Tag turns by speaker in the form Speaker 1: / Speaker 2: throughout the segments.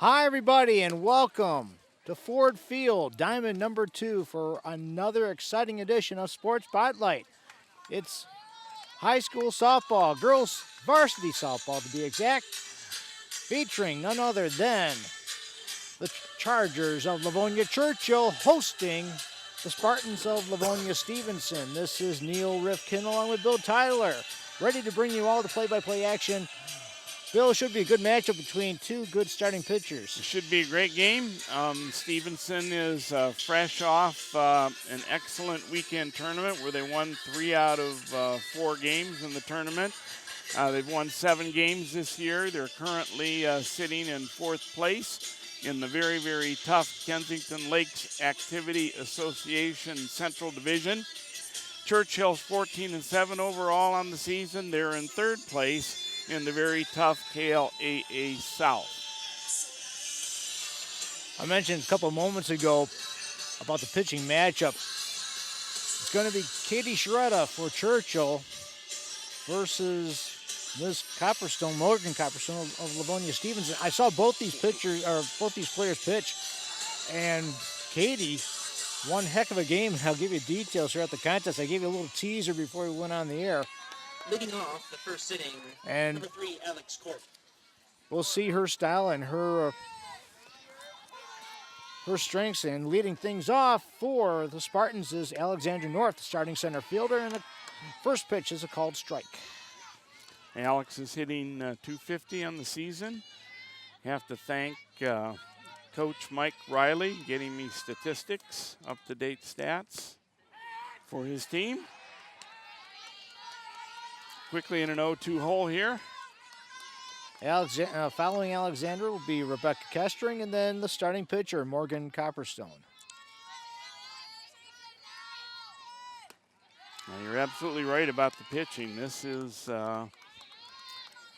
Speaker 1: Hi, everybody, and welcome to Ford Field, Diamond number 2 for another exciting edition of Sports Spotlight. It's high school softball, girls varsity softball to be exact, featuring none other than the Chargers of Livonia Churchill hosting the Spartans of Livonia Stevenson. This is Neil Rifkin along with Bill Tyler, ready to bring you all the play-by-play action. Bill, should be a good matchup between two good starting pitchers.
Speaker 2: It should be a great game. Stevenson is fresh off an excellent weekend tournament where they won 3 out of 4 games in the tournament. They've won 7 games this year. They're currently sitting in 4th place in the very, very tough Kensington Lakes Activity Association Central Division. Churchill's 14-7 overall on the season. They're in 3rd place in the very tough KLAA South.
Speaker 1: I mentioned a couple moments ago about the pitching matchup. It's going to be Katie Shretta for Churchill versus Ms. Copperstone, Morgan Copperstone of Livonia Stevenson. I saw both these players pitch, and Katie, one heck of a game. I'll give you details throughout the contest. I gave you a little teaser before we went on the air.
Speaker 3: Leading off the first sitting,
Speaker 1: and
Speaker 3: number 3, Alex Court.
Speaker 1: We'll see her style and her strengths. And leading things off for the Spartans is Alexandra North, the starting center fielder, and the first pitch is a called strike.
Speaker 2: Alex is hitting .250 on the season. Have to thank Coach Mike Riley getting me statistics, up-to-date stats for his team. Quickly in an 0-2 hole here.
Speaker 1: Following Alexandra will be Rebecca Kestering, and then the starting pitcher, Morgan Copperstone.
Speaker 2: Now you're absolutely right about the pitching. This is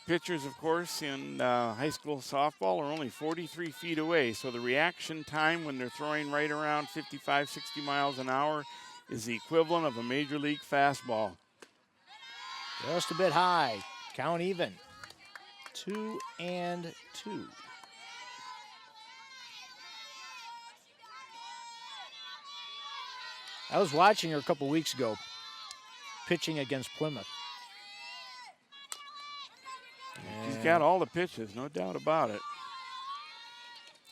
Speaker 2: pitchers, of course, in high school softball are only 43 feet away, so the reaction time when they're throwing right around 55, 60 miles an hour is the equivalent of a major league fastball.
Speaker 1: Just a bit high. Count even. 2-2. I was watching her a couple weeks ago pitching against Plymouth.
Speaker 2: She's got all the pitches, no doubt about it.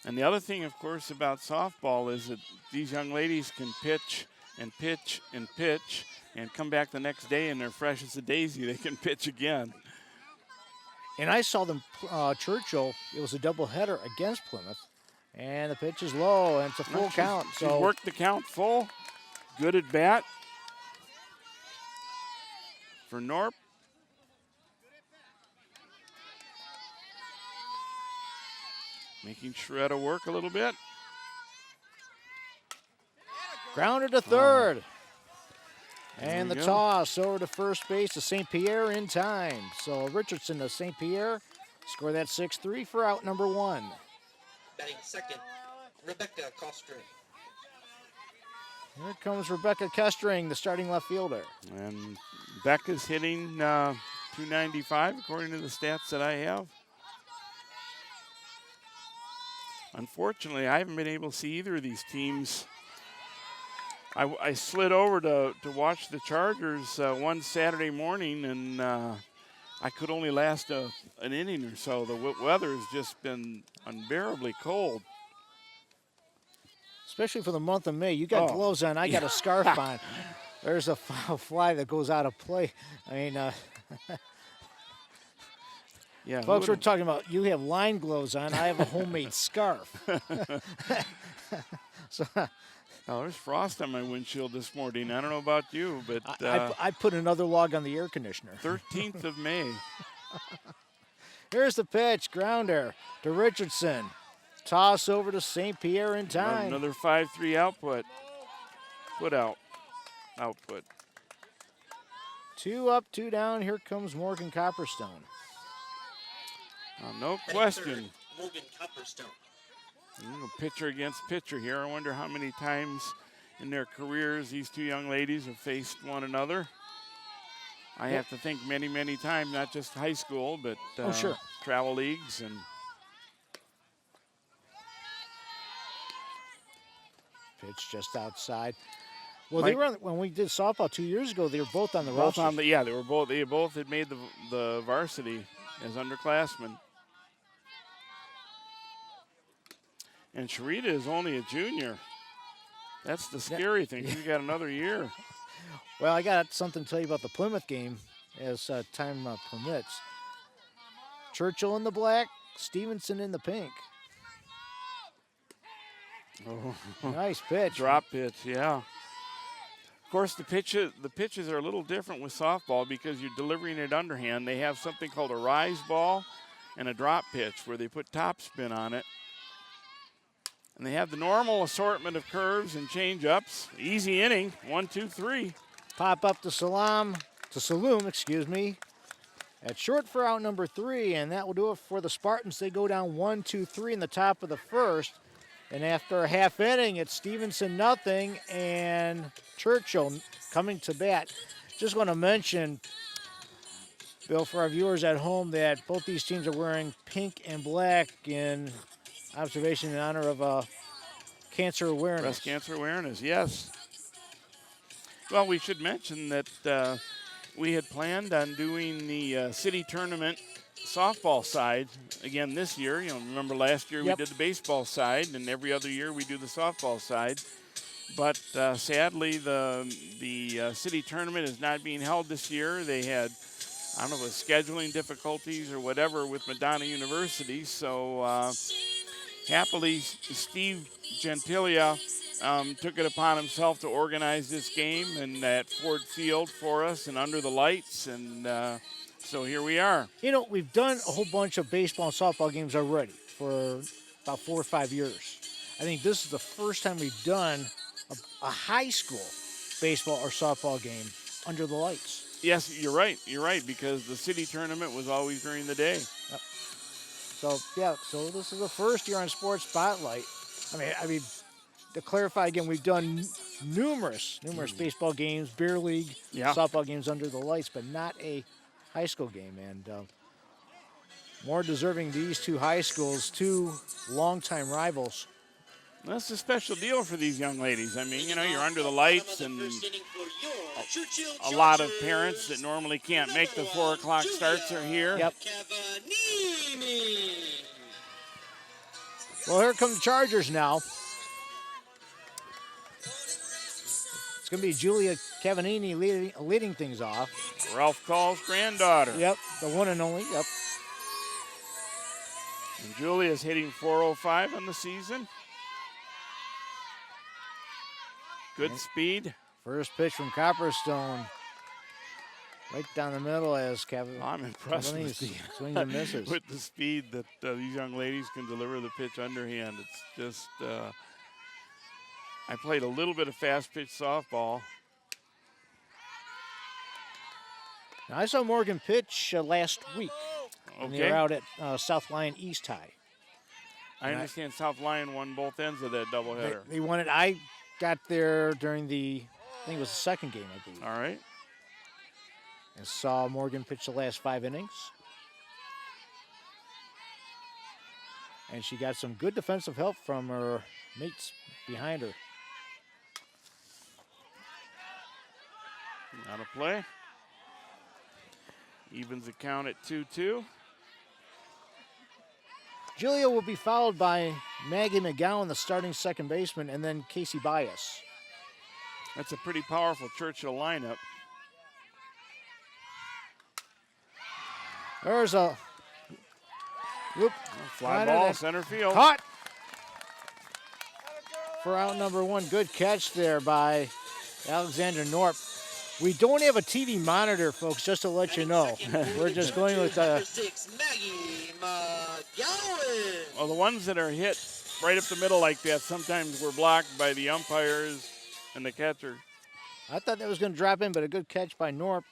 Speaker 2: And the other thing, of course, about softball is that these young ladies can pitch and pitch and pitch and come back the next day and they're fresh as a daisy. They can pitch again.
Speaker 1: And I saw them, Churchill, it was a doubleheader against Plymouth, and the pitch is low, and it's a full count.
Speaker 2: She worked the count full. Good at bat for Norp. Making Shretta work a little bit.
Speaker 1: Grounded to third. And the toss over to first base to St. Pierre in time. So Richardson to St. Pierre. Score that 6-3 for out number 1.
Speaker 3: Batting second, Rebecca Kostring.
Speaker 1: Here comes Rebecca Kestering, the starting left fielder.
Speaker 2: And Becca's hitting .295 according to the stats that I have. Unfortunately, I haven't been able to see either of these teams. I slid over to watch the Chargers one Saturday morning, and I could only last an inning or so. The weather has just been unbearably cold.
Speaker 1: Especially for the month of May. You got gloves on. I got a scarf on. There's a foul fly that goes out of play. I mean,
Speaker 2: yeah,
Speaker 1: folks, we're talking about you have line gloves on. I have a homemade scarf. So.
Speaker 2: Oh, there's frost on my windshield this morning. I don't know about you, but
Speaker 1: I put another log on the air conditioner.
Speaker 2: 13th of May.
Speaker 1: Here's the pitch, grounder to Richardson. Toss over to St. Pierre in time.
Speaker 2: Another 5-3 output. Output.
Speaker 1: 2 up, 2 down. Here comes Morgan Copperstone.
Speaker 2: No question.
Speaker 3: Morgan Copperstone.
Speaker 2: Pitcher against pitcher here. I wonder how many times in their careers these two young ladies have faced one another. I have to think many, many times, not just high school, but
Speaker 1: sure.
Speaker 2: travel leagues. And
Speaker 1: pitch just outside. Well, they were when we did softball 2 years ago. They were both on the
Speaker 2: Both
Speaker 1: roster.
Speaker 2: on the yeah, they both had made the varsity as underclassmen. And Sharita is only a junior. That's the scary thing. She's got another year.
Speaker 1: Well, I got something to tell you about the Plymouth game as time permits. Churchill in the black, Stevenson in the pink.
Speaker 2: Oh.
Speaker 1: Nice pitch.
Speaker 2: Drop pitch, yeah. Of course, the pitches are a little different with softball because you're delivering it underhand. They have something called a rise ball and a drop pitch where they put top-spin on it. And they have the normal assortment of curves and change-ups. Easy inning, 1, 2, 3.
Speaker 1: Pop up to Saloom, excuse me. At short for out number 3, and that will do it for the Spartans. They go down 1, 2, 3 in the top of the first. And after a half inning, it's Stevenson nothing and Churchill coming to bat. Just want to mention, Bill, for our viewers at home, that both these teams are wearing pink and black in observation in honor of cancer awareness.
Speaker 2: Breast cancer awareness, yes. Well, we should mention that we had planned on doing the city tournament softball side again this year. Remember last year we did the baseball side, and every other year we do the softball side. But sadly, the city tournament is not being held this year. They had, I don't know, with scheduling difficulties or whatever with Madonna University. So happily, Steve Gentilia took it upon himself to organize this game and at Ford Field for us and under the lights, and so here we are.
Speaker 1: We've done a whole bunch of baseball and softball games already for about 4 or 5 years. I think this is the first time we've done a high school baseball or softball game under the lights.
Speaker 2: Yes, you're right. You're right, because the city tournament was always during the day.
Speaker 1: Yep. So this is the first year on Sports Spotlight. I mean, to clarify again, we've done numerous baseball games, beer league, softball games under the lights, but not a high school game. And more deserving these two high schools, two longtime rivals.
Speaker 2: That's a special deal for these young ladies. I mean, you're under the lights, and a lot of parents that normally can't make the 4 o'clock starts are here.
Speaker 1: Yep. Well, here come the Chargers now. It's going to be Julia Cavagnini leading things off.
Speaker 2: Ralph Call's granddaughter.
Speaker 1: Yep, the one and only. Yep.
Speaker 2: And Julia's hitting .405 on the season. Good speed.
Speaker 1: First pitch from Copperstone. Right down the middle as
Speaker 2: I'm impressed with
Speaker 1: swings and misses.
Speaker 2: With the speed that these young ladies can deliver the pitch underhand. It's just, I played a little bit of fast pitch softball.
Speaker 1: Now, I saw Morgan pitch last week. And they were out at South Lyon East High.
Speaker 2: I understand South Lyon won both ends of that doubleheader.
Speaker 1: They won it. I got there during I think it was the second game, I believe.
Speaker 2: All right.
Speaker 1: And saw Morgan pitch the last 5 innings. And she got some good defensive help from her mates behind her.
Speaker 2: Out of play. Evens the count at 2-2.
Speaker 1: Julia will be followed by Maggie McGowan, the starting second baseman, and then Casey Bias.
Speaker 2: That's a pretty powerful Churchill lineup.
Speaker 1: There's a
Speaker 2: fly ball, center field.
Speaker 1: Caught for out number 1. Good catch there by Alexander Norp. We don't have a TV monitor, folks, just to let you know. We're just going with
Speaker 3: Maggie McGowan.
Speaker 2: Well, the ones that are hit right up the middle like that sometimes were blocked by the umpires and the catcher.
Speaker 1: I thought that was going to drop in, but a good catch by Norp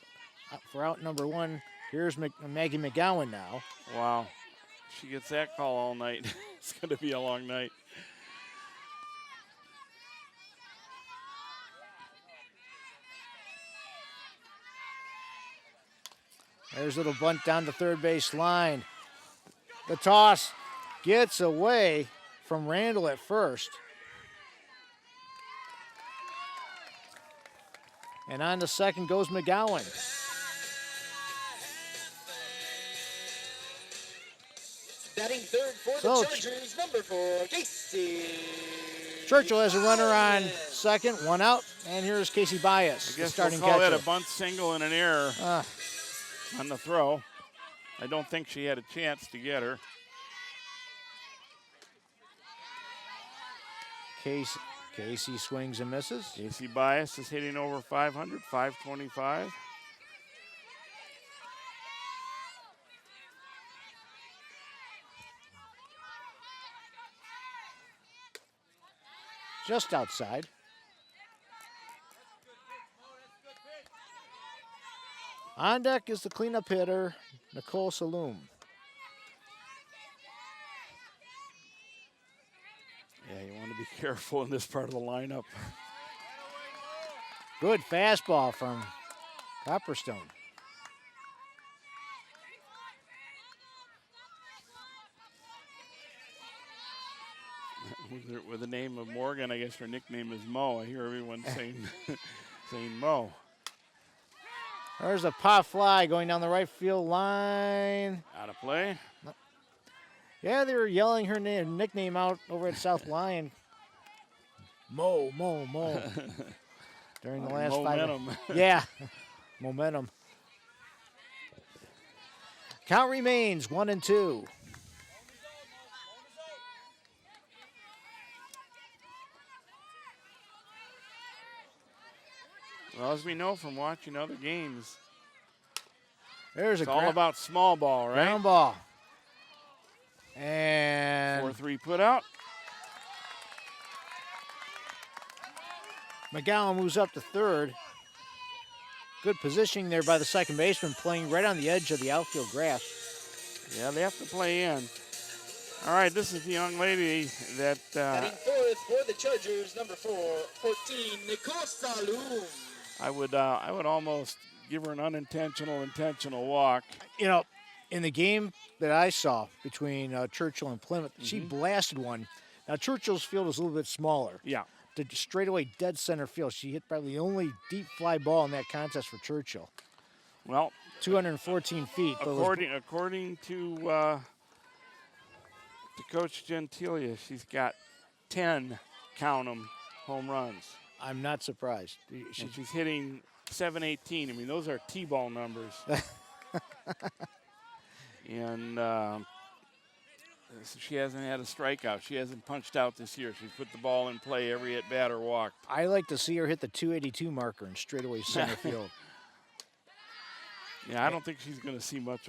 Speaker 1: for out number 1. Here's Maggie McGowan now.
Speaker 2: Wow. She gets that call all night. It's going to be a long night.
Speaker 1: There's a little bunt down the third base line. The toss gets away from Randall at first. And on the second goes McGowan.
Speaker 3: Batting third for
Speaker 1: So,
Speaker 3: the Chargers, number 4, Casey.
Speaker 1: Churchill has a runner on second, one out, and here's Casey Bias,
Speaker 2: I
Speaker 1: the
Speaker 2: guess
Speaker 1: starting
Speaker 2: we'll call
Speaker 1: catcher.
Speaker 2: that a bunt single and an error on the throw. I don't think she had a chance to get her.
Speaker 1: Casey swings and misses.
Speaker 2: Casey Bias is hitting over 500, 525.
Speaker 1: Just outside. On deck is the cleanup hitter, Nicole Saloom.
Speaker 2: Yeah, you want to be careful in this part of the lineup.
Speaker 1: Good fastball from Copperstone.
Speaker 2: With the name of Morgan, I guess her nickname is Mo. I hear everyone saying, saying Mo.
Speaker 1: There's a pop fly going down the right field line.
Speaker 2: Out of play.
Speaker 1: Yeah, they were yelling her nickname out over at South Lyon. Mo, Mo, Mo. During the last
Speaker 2: Momentum.
Speaker 1: 5. Yeah, momentum. Count remains 1-2.
Speaker 2: Well, as we know from watching other games,
Speaker 1: There's
Speaker 2: it's
Speaker 1: a
Speaker 2: all about small ball, right?
Speaker 1: ground ball. And
Speaker 2: 4-3 put out.
Speaker 1: McGowan moves up to third. Good positioning there by the second baseman, playing right on the edge of the outfield grass.
Speaker 2: Yeah, they have to play in. All right, this is the young lady that
Speaker 3: Batting fourth for the Chargers, number 14, Nicole Saloom.
Speaker 2: I would almost give her an unintentional intentional walk.
Speaker 1: You know, in the game that I saw between Churchill and Plymouth, she blasted one. Now, Churchill's field is a little bit smaller.
Speaker 2: Yeah.
Speaker 1: To straightaway dead center field. She hit probably the only deep fly ball in that contest for Churchill.
Speaker 2: Well,
Speaker 1: 214 feet. But
Speaker 2: according to Coach Gentilia, she's got 10, count 'em, home runs.
Speaker 1: I'm not surprised.
Speaker 2: And she's hitting 718. I mean, those are T-ball numbers. And she hasn't had a strikeout. She hasn't punched out this year. She's put the ball in play every at-bat or walk.
Speaker 1: I like to see her hit the 282 marker in straightaway center field.
Speaker 2: Yeah, I don't think she's going to see much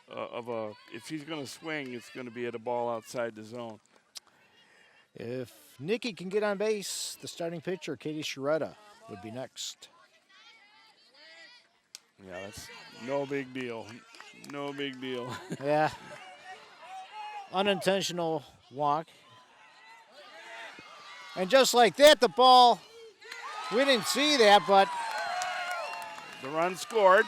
Speaker 2: of a. If she's going to swing, it's going to be at a ball outside the zone.
Speaker 1: If Nikki can get on base, the starting pitcher, Katie Sharetta, would be next.
Speaker 2: Yeah, that's no big deal. No big deal.
Speaker 1: Yeah. Unintentional walk. And just like that, the ball, we didn't see that, but.
Speaker 2: The run scored.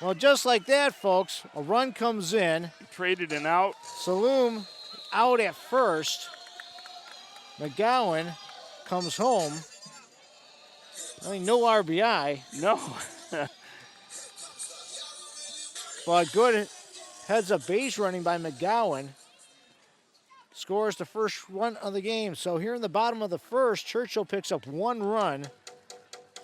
Speaker 1: Well, just like that, folks, a run comes in.
Speaker 2: Traded and out.
Speaker 1: Saloom out at first. McGowan comes home. I mean, no RBI.
Speaker 2: No.
Speaker 1: But good heads-up base running by McGowan. Scores the first run of the game. So here in the bottom of the first, Churchill picks up one run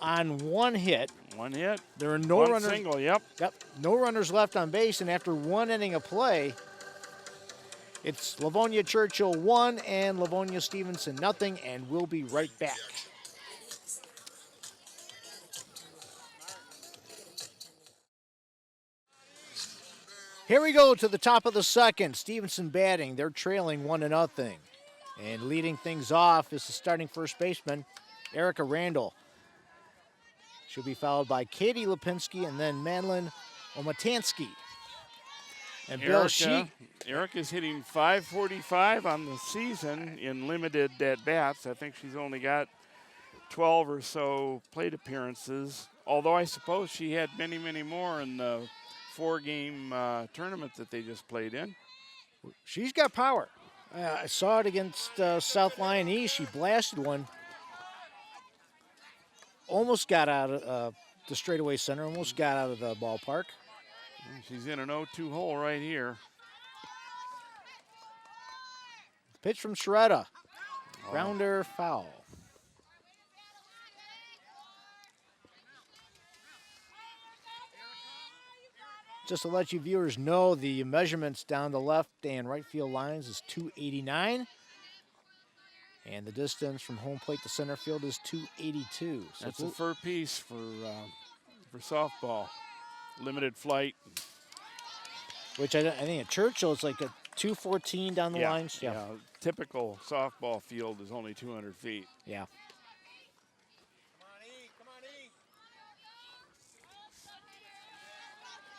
Speaker 1: on one hit.
Speaker 2: One hit.
Speaker 1: There are no
Speaker 2: one
Speaker 1: runners.
Speaker 2: Single, yep.
Speaker 1: Yep. No runners left on base, and after one inning of play, it's Livonia Churchill 1 and Livonia Stevenson nothing, and we'll be right back. Here we go to the top of the second. Stevenson batting. They're trailing 1-0. And leading things off is the starting first baseman, ERIKA Randall. She'll be followed by Katie Lipinski and then Madeline Omatansky. And Bill
Speaker 2: ERIKA's hitting .545 on the season in limited at-bats. I think she's only got 12 or so plate appearances, although I suppose she had many, many more in the 4-game tournament that they just played in.
Speaker 1: She's got power. I saw it against South Lyon East. She blasted one almost got out of the straightaway center, almost got out of the ballpark.
Speaker 2: She's in an 0-2 hole right here.
Speaker 1: Pitch from Sheretta. Grounder, foul. Just to let you viewers know, the measurements down the left and right field lines is 289. And the distance from home plate to center field is 282. So
Speaker 2: that's a fur piece for softball. Limited flight.
Speaker 1: Which I think at Churchill it's like a 214 down the lines.
Speaker 2: Yeah, typical softball field is only 200 feet.
Speaker 1: Yeah.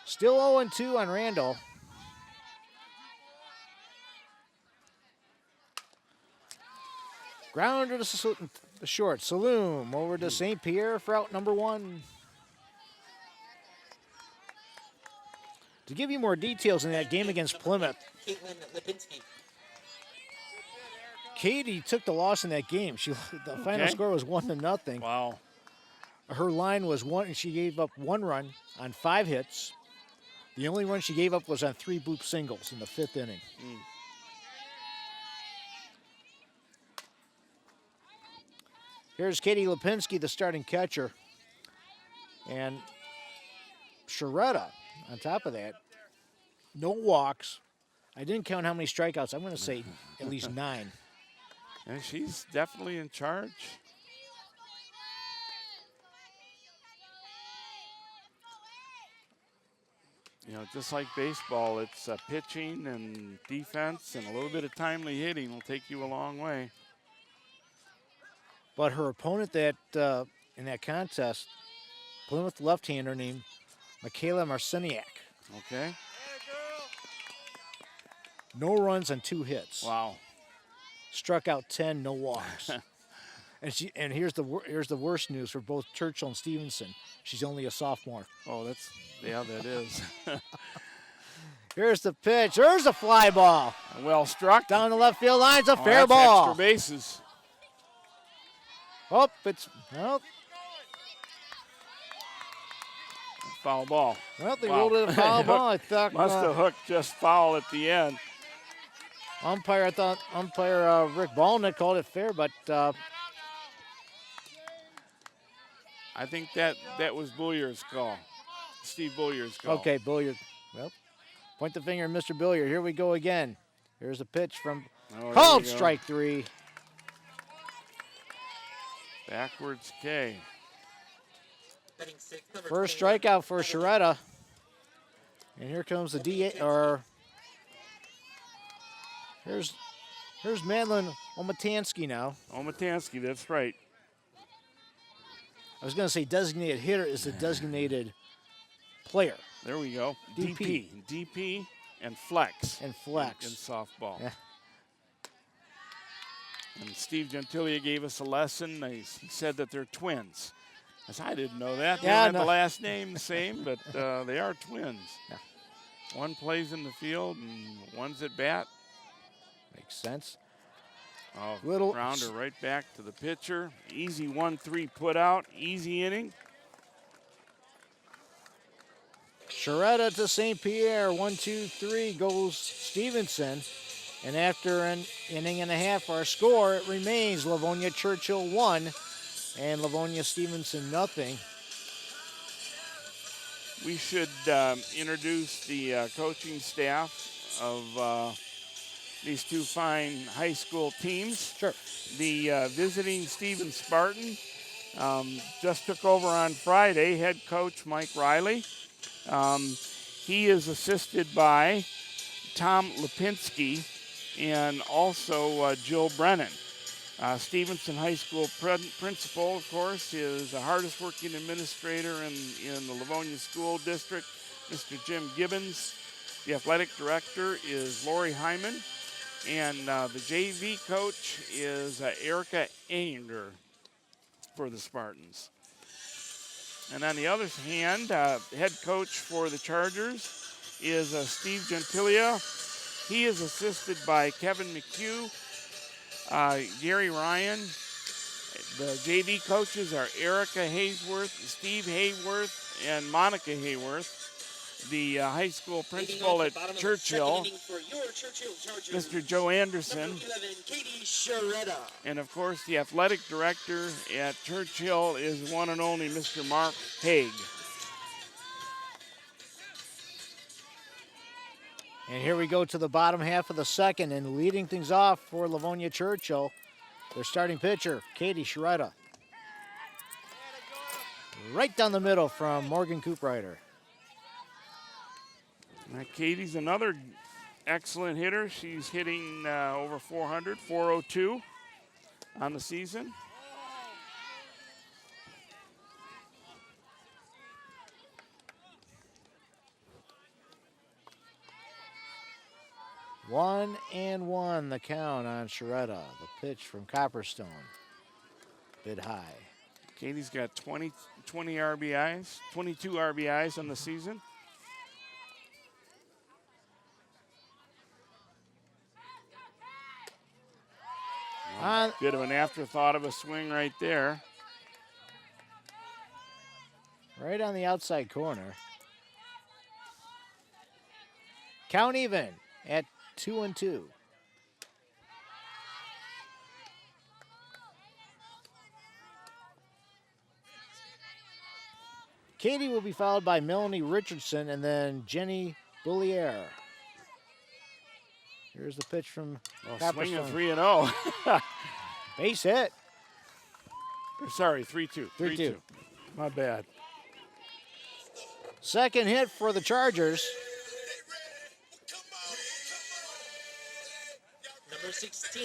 Speaker 1: Still 0-2 on Randall. Grounder to the short. Saloom over to St. Pierre for out number 1. To give you more details in that game against Plymouth, Katie took the loss in that game. The final score was 1-0.
Speaker 2: Wow.
Speaker 1: Her line was 1, and she gave up 1 run on 5 hits. The only run she gave up was on 3 bloop singles in the 5th inning. Here's Katie Lipinski, the starting catcher. And Sheretta, on top of that, no walks. I didn't count how many strikeouts. I'm going to say at least 9.
Speaker 2: And she's definitely in charge. You know, just like baseball, it's pitching and defense and a little bit of timely hitting will take you a long way.
Speaker 1: But her opponent in that contest, Plymouth left-hander named Michaela Marciniak.
Speaker 2: Okay.
Speaker 1: No runs on 2 hits.
Speaker 2: Wow.
Speaker 1: Struck out 10, no walks. and here's the worst news for both Churchill and Stevenson. She's only a sophomore.
Speaker 2: Oh, that is.
Speaker 1: Here's the pitch. There's a fly ball.
Speaker 2: Well struck.
Speaker 1: Down the left field line's a fair
Speaker 2: that's
Speaker 1: ball.
Speaker 2: Extra bases.
Speaker 1: Oh,
Speaker 2: Foul ball.
Speaker 1: Well, they ruled it a foul ball. I thought
Speaker 2: must have hooked just foul at the end.
Speaker 1: Umpire Rick Ballnick called it fair, but
Speaker 2: I think that was Boullier's call. Steve Boullier's call.
Speaker 1: Okay, Boullier. Well, point the finger at Mr. Boullier. Here we go again. Here's a pitch from called strike 3.
Speaker 2: Backwards K.
Speaker 1: First strikeout for Sheretta. And here comes the DA, or here's Madeline Omatansky now.
Speaker 2: Omatansky, that's right.
Speaker 1: I was going to say designated hitter is the designated player.
Speaker 2: There we go.
Speaker 1: DP.
Speaker 2: DP and flex.
Speaker 1: And flex.
Speaker 2: In softball.
Speaker 1: Yeah.
Speaker 2: And Steve Gentilia gave us a lesson. He said that they're twins. I didn't know that. They don't have the last name the same, but they are twins.
Speaker 1: Yeah.
Speaker 2: One plays in the field and one's at bat.
Speaker 1: Makes sense.
Speaker 2: Oh, grounder right back to the pitcher. Easy 1-3 put out. Easy inning.
Speaker 1: Sheretta to St. Pierre. 1-2-3 goes Stevenson. And after an inning and a half, our score, it remains Livonia Churchill 1 and Livonia Stevenson 0.
Speaker 2: We should introduce the coaching staff of these two fine high school teams.
Speaker 1: Sure.
Speaker 2: The visiting Stephen Spartan just took over on Friday, head coach Mike Riley. He is assisted by Tom Lipinski and also Jill Brennan. Stevenson High School principal, of course, is the hardest working administrator in the Livonia School District, Mr. Jim Gibbons. The athletic director is Lori Hyman. And the JV coach is ERIKA Anger for the Spartans. And on the other hand, head coach for the Chargers is Steve Gentilia. He is assisted by Kevin McHugh, Gary Ryan, The JV coaches are ERIKA Hayworth, Steve Hayworth, and Monica Hayworth. The high school principal at Churchill, Mr. Joe Anderson. And of course, the athletic director at Churchill is one and only Mr. Mark Haig.
Speaker 1: And here we go to the bottom half of the second, and leading things off for Livonia Churchill, their starting pitcher, Katie Sharetta. Right down the middle from Morgan Cooprider.
Speaker 2: Katie's another excellent hitter. She's hitting over 400, 402 on the season.
Speaker 1: One and one, the count on Sharetta. The pitch from Copperstone. Bit high.
Speaker 2: Katie's got 20 RBIs, 22 RBIs on the season. Bit of an afterthought of a swing right there.
Speaker 1: Right on the outside corner. Count even at 2-2. Katie will be followed by Melanie Richardson and then Jenny Bourllier. Here's the pitch from
Speaker 2: swinging 3-0.
Speaker 1: Base hit.
Speaker 2: Sorry, 3-2. 3-2. My bad.
Speaker 1: Second hit for the Chargers.
Speaker 3: Number 16,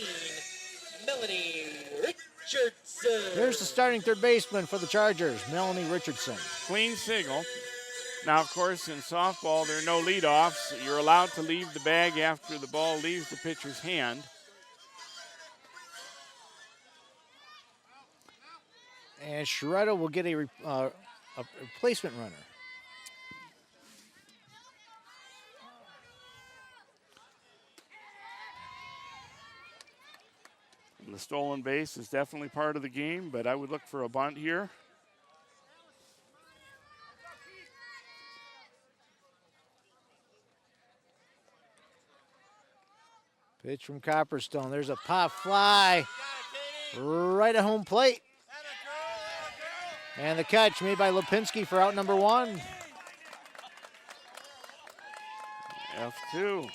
Speaker 3: Melanie Richardson.
Speaker 1: Here's the starting third baseman for the Chargers, Melanie Richardson.
Speaker 2: Clean signal. Now, of course, in softball, there are no leadoffs. You're allowed to leave the bag after the ball leaves the pitcher's hand.
Speaker 1: And Sharetta will get a replacement runner.
Speaker 2: And the stolen base is definitely part of the game, but I would look for a bunt here.
Speaker 1: Pitch from Copperstone. There's a pop fly right at home plate. And the catch made by Lipinski for out number one.
Speaker 2: F2.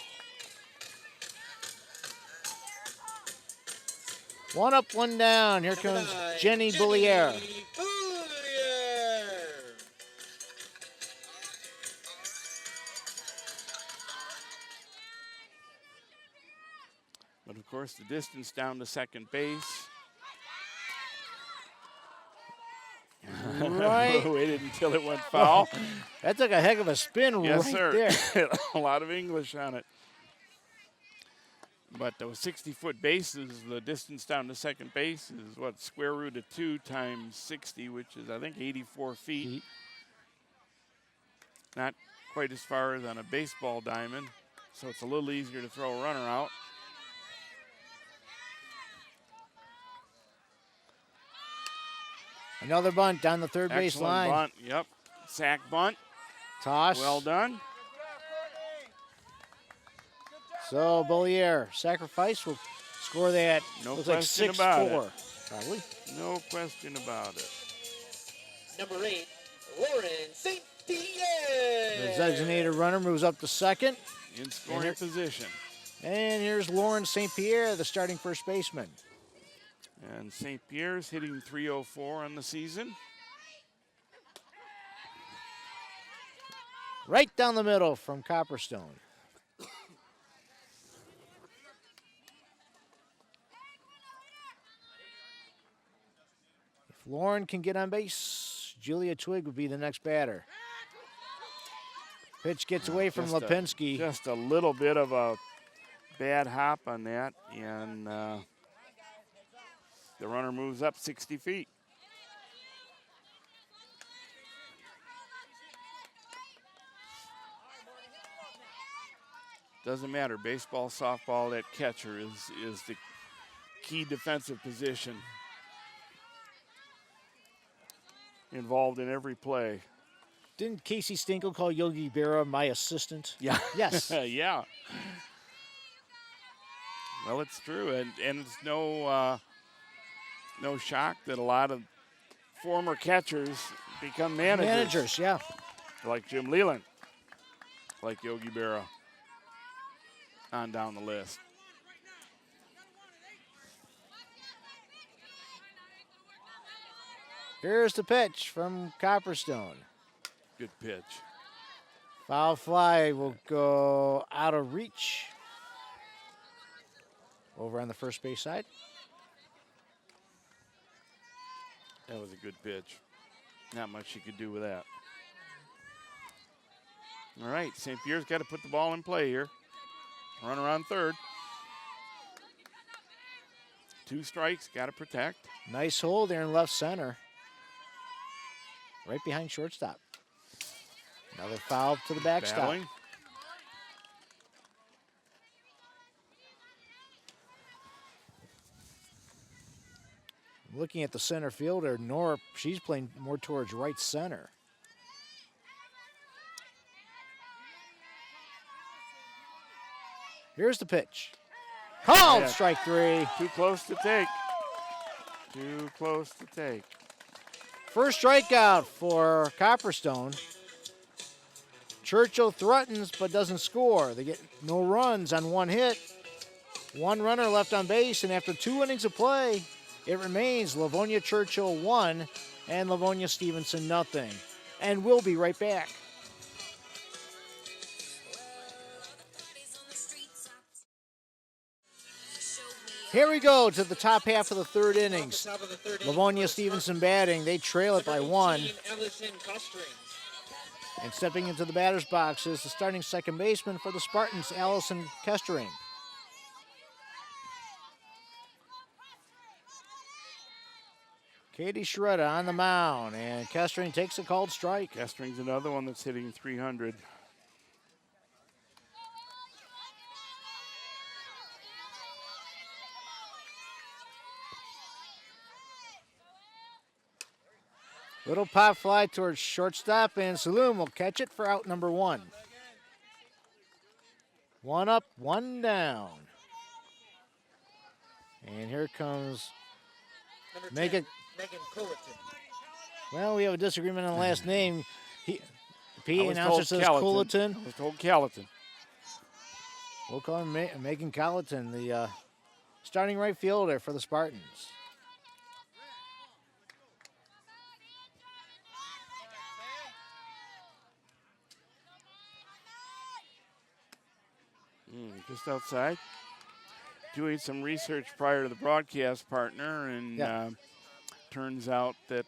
Speaker 1: One up, one down. Here comes Jenny Bourllier.
Speaker 2: But of course, the distance down to second base.
Speaker 1: Right.
Speaker 2: Waited until it went foul.
Speaker 1: That took a heck of a spin
Speaker 2: Yes,
Speaker 1: right
Speaker 2: sir.
Speaker 1: there.
Speaker 2: A lot of English on it. But those 60-foot bases, the distance down to second base is what, square root of 2 times 60, which is, I think, 84 feet. Not quite as far as on a baseball diamond, so it's a little easier to throw a runner out.
Speaker 1: Another bunt down the third base
Speaker 2: Excellent
Speaker 1: line.
Speaker 2: bunt, yep. Sack bunt.
Speaker 1: Toss.
Speaker 2: Well done.
Speaker 1: So Bourllier, sacrifice will score that.
Speaker 2: No
Speaker 1: looks like
Speaker 2: question about
Speaker 1: 6-4.
Speaker 2: it.
Speaker 1: Probably.
Speaker 2: No question about it.
Speaker 3: Number 8, Lauren St. Pierre.
Speaker 1: The designated runner moves up to second.
Speaker 2: In scoring position.
Speaker 1: And here's Lauren St. Pierre, the starting first baseman.
Speaker 2: And St. Pierre's hitting 304 on the season.
Speaker 1: Right down the middle from Copperstone. If Lauren can get on base, Julia Twigg would be the next batter. Pitch gets away from Lipinski.
Speaker 2: Just a little bit of a bad hop on that, and the runner moves up 60 feet. Doesn't matter, baseball, softball, that catcher is the key defensive position. involved in every play.
Speaker 1: Didn't Casey Stinkle call Yogi Berra my assistant?
Speaker 2: Yeah.
Speaker 1: Yes.
Speaker 2: Yeah. Well, it's true, and it's no shock that a lot of former catchers become managers.
Speaker 1: Managers, yeah.
Speaker 2: Like Jim Leland, like Yogi Berra, on down the list.
Speaker 1: Here's the pitch from Copperstone.
Speaker 2: Good pitch.
Speaker 1: Foul fly will go out of reach. Over on the first base side.
Speaker 2: That was a good pitch. Not much you could do with that. All right, St. Pierre's got to put the ball in play here. Run around third. 2 strikes, got to protect.
Speaker 1: Nice hole there in left center. Right behind shortstop. Another foul to the backstop.
Speaker 2: Battling.
Speaker 1: Looking at the center fielder, Nora, she's playing more towards right center. Here's the pitch. Called, strike 3.
Speaker 2: Too close to take. Too close to take.
Speaker 1: First strikeout for Copperstone. Churchill threatens but doesn't score. They get no runs on 1 hit. 1 runner left on base, and after 2 innings of play, it remains Livonia Churchill 1 and Livonia Stevenson nothing. And we'll be right back. Here we go to the top half of the 3rd innings. Livonia Stevenson batting. They trail it by 1. And stepping into the batter's box is the starting second baseman for the Spartans, Allison KOESTERING. Katie Shredda on the mound, and KOESTERING takes a called strike.
Speaker 2: KOESTERING's another one that's hitting 300.
Speaker 1: Little pop fly towards shortstop, and Saloom will catch it for out number 1. 1 up, 1 down. And here comes Megan Culleton. Well, we have a disagreement on the last name. The PA announcer says Culleton.
Speaker 2: I was told Gallatin.
Speaker 1: We'll call him Megan Culleton, the starting right fielder for the Spartans.
Speaker 2: Just outside. Doing some research prior to the broadcast partner, and turns out that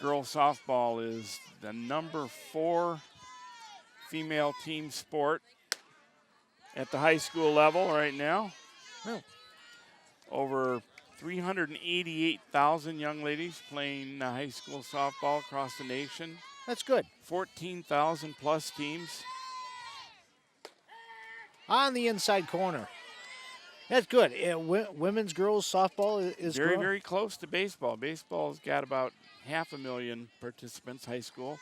Speaker 2: girls softball is the number 4 female team sport at the high school level right now.
Speaker 1: Oh.
Speaker 2: Over 388,000 young ladies playing high school softball across the nation.
Speaker 1: That's good.
Speaker 2: 14,000 plus teams.
Speaker 1: On the inside corner. That's good. Women's girls softball is
Speaker 2: very,
Speaker 1: growing.
Speaker 2: very close to baseball. Baseball's got about 500,000 participants, high school,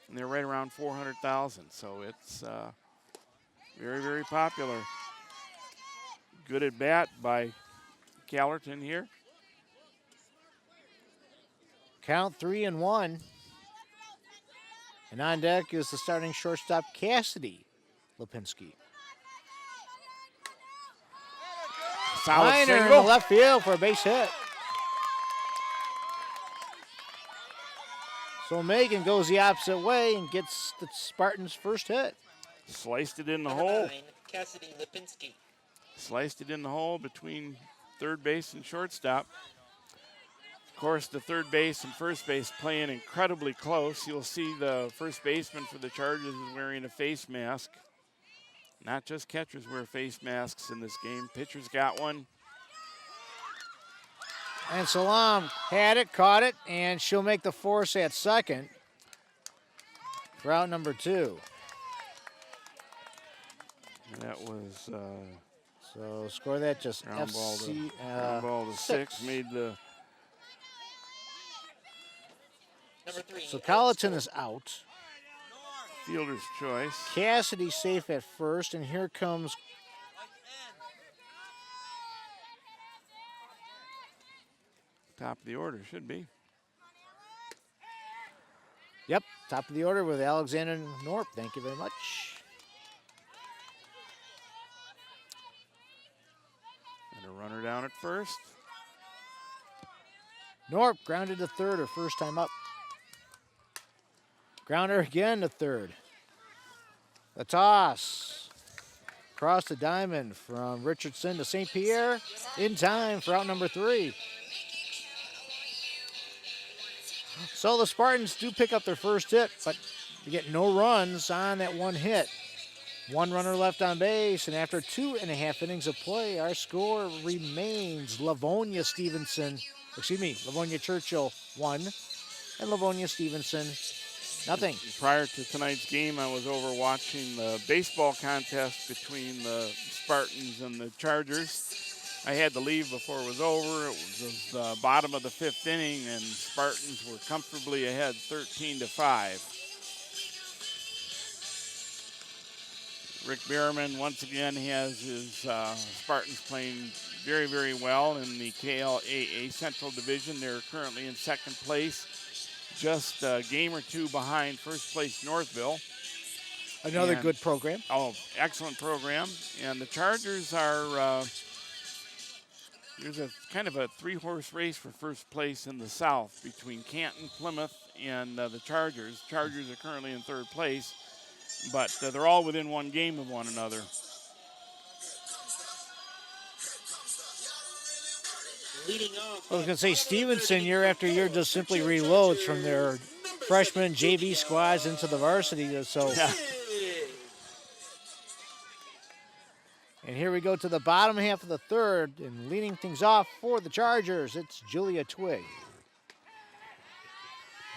Speaker 2: and they're right around 400,000. So it's very, very popular. Good at bat by Callerton here.
Speaker 1: Count 3-1. And on deck is the starting shortstop, Cassidy Lipinski.
Speaker 2: Solid
Speaker 1: Liner in the
Speaker 2: single.
Speaker 1: left field for a base hit. So Megan goes the opposite way and gets the Spartans' first hit.
Speaker 2: Sliced it in the hole.
Speaker 3: 9, Cassidy Lipinski.
Speaker 2: Sliced it in the hole between third base and shortstop. Of course, the third base and first base playing incredibly close. You'll see the first baseman for the Chargers is wearing a face mask. Not just catchers wear face masks in this game. Pitcher's got one.
Speaker 1: And Salam had it, caught it, and she'll make the force at second for out number 2.
Speaker 2: And that was
Speaker 1: So score that just
Speaker 2: ground ball
Speaker 1: FC
Speaker 2: to 6. Made the
Speaker 3: number 3.
Speaker 1: So Colleton is out.
Speaker 2: Fielder's choice.
Speaker 1: Cassidy safe at first, and here comes
Speaker 2: Top of the order, should be.
Speaker 1: Yep, top of the order with Alexander Norp. Thank you very much.
Speaker 2: And a runner down at first.
Speaker 1: Norp grounded to third, her first time up. Grounder again to third. The toss. Across the diamond from Richardson to St. Pierre. In time for out number 3. So the Spartans do pick up their first hit, but they get no runs on that one hit. One runner left on base, and after 2.5 innings of play, our score remains Livonia Churchill 1 and Livonia Stevenson nothing.
Speaker 2: Prior to tonight's game, I was over watching the baseball contest between the Spartans and the Chargers. I had to leave before it was over. It was the bottom of the 5th inning, and Spartans were comfortably ahead 13-5. Rick Bierman once again has his Spartans playing very, very well in the KLAA Central Division. They're currently in 2nd place, just a game or 2 behind first place Northville.
Speaker 1: Another good program.
Speaker 2: Oh, excellent program. And the Chargers are, there's a kind of a 3-horse race for first place in the South between Canton, Plymouth, and the Chargers. Chargers are currently in 3rd place, but they're all within 1 game of one another.
Speaker 3: Leading off.
Speaker 1: I was going to say, Stevenson year after year just simply reloads from their freshman JV squads into the varsity. So, and here we go to the bottom half of the 3rd, and leading things off for the Chargers, it's Julia Twigg.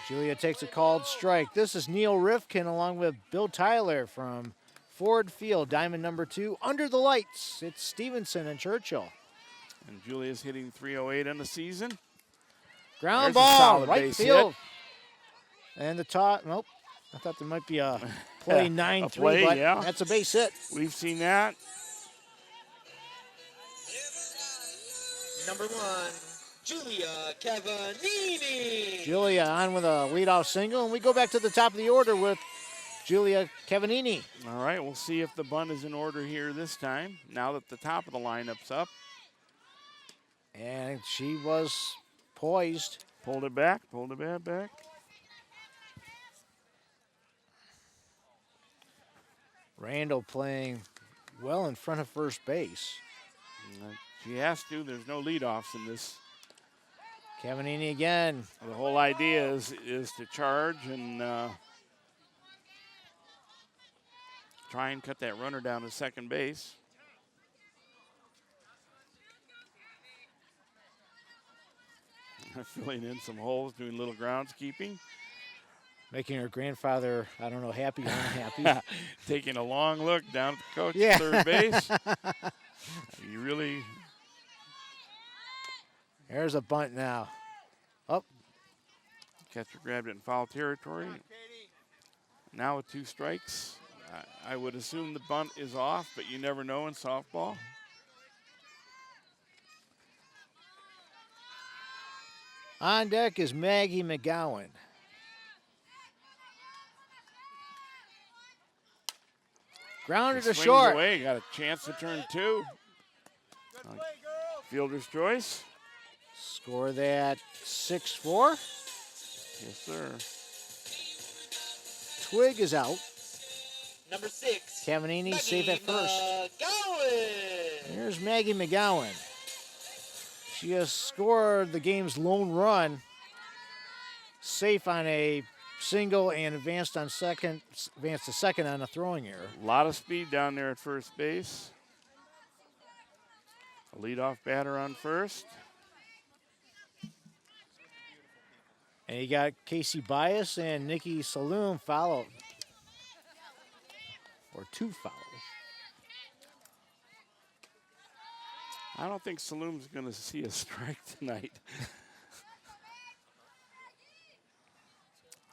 Speaker 1: Julia takes a called strike. This is Neil Rifkin along with Bill Tyler from Ford Field, diamond number 2. Under the lights, it's Stevenson and Churchill.
Speaker 2: And Julia's hitting .308 in the season.
Speaker 1: Ground
Speaker 2: There's a
Speaker 1: ball,
Speaker 2: solid
Speaker 1: right
Speaker 2: base
Speaker 1: field.
Speaker 2: hit.
Speaker 1: And the toss, nope. I thought there might be a play 9-3, but
Speaker 2: yeah.
Speaker 1: that's a base hit.
Speaker 2: We've seen that.
Speaker 3: Number 1, Julia CAVAGNINI.
Speaker 1: Julia on with a leadoff single, and we go back to the top of the order with Julia CAVAGNINI.
Speaker 2: All right, we'll see if the bunt is in order here this time, now that the top of the lineup's up.
Speaker 1: And she was poised.
Speaker 2: Pulled it back, pulled it back.
Speaker 1: Randall playing well in front of first base.
Speaker 2: She has to. There's no leadoffs in this.
Speaker 1: CAVAGNINI again.
Speaker 2: The whole idea is to charge and try and cut that runner down to second base. Filling in some holes, doing a little groundskeeping.
Speaker 1: Making her grandfather, I don't know, happy or unhappy.
Speaker 2: Taking a long look down at the coach
Speaker 1: Yeah.
Speaker 2: at third base. You really...
Speaker 1: There's a bunt now. Up.
Speaker 2: Catcher grabbed it in foul territory. Now with 2 strikes. I would assume the bunt is off, but you never know in softball.
Speaker 1: On deck is Maggie McGowan. Grounded to
Speaker 2: Swings
Speaker 1: short.
Speaker 2: away, got a chance to turn 2. Fielder's choice.
Speaker 1: Score that 6-4.
Speaker 2: Yes, sir.
Speaker 1: Twigg is out.
Speaker 3: Number 6,
Speaker 1: CAVAGNINI safe at first.
Speaker 3: MCGOWAN.
Speaker 1: Here's Maggie McGowan. She has scored the game's lone run. Safe on a single and advanced to second on a throwing error.
Speaker 2: A lot of speed down there at first base. A leadoff batter on first.
Speaker 1: And you got Casey Bias and Nikki Saloon follow. Or 2 follow.
Speaker 2: I don't think Saloom's going to see a strike tonight.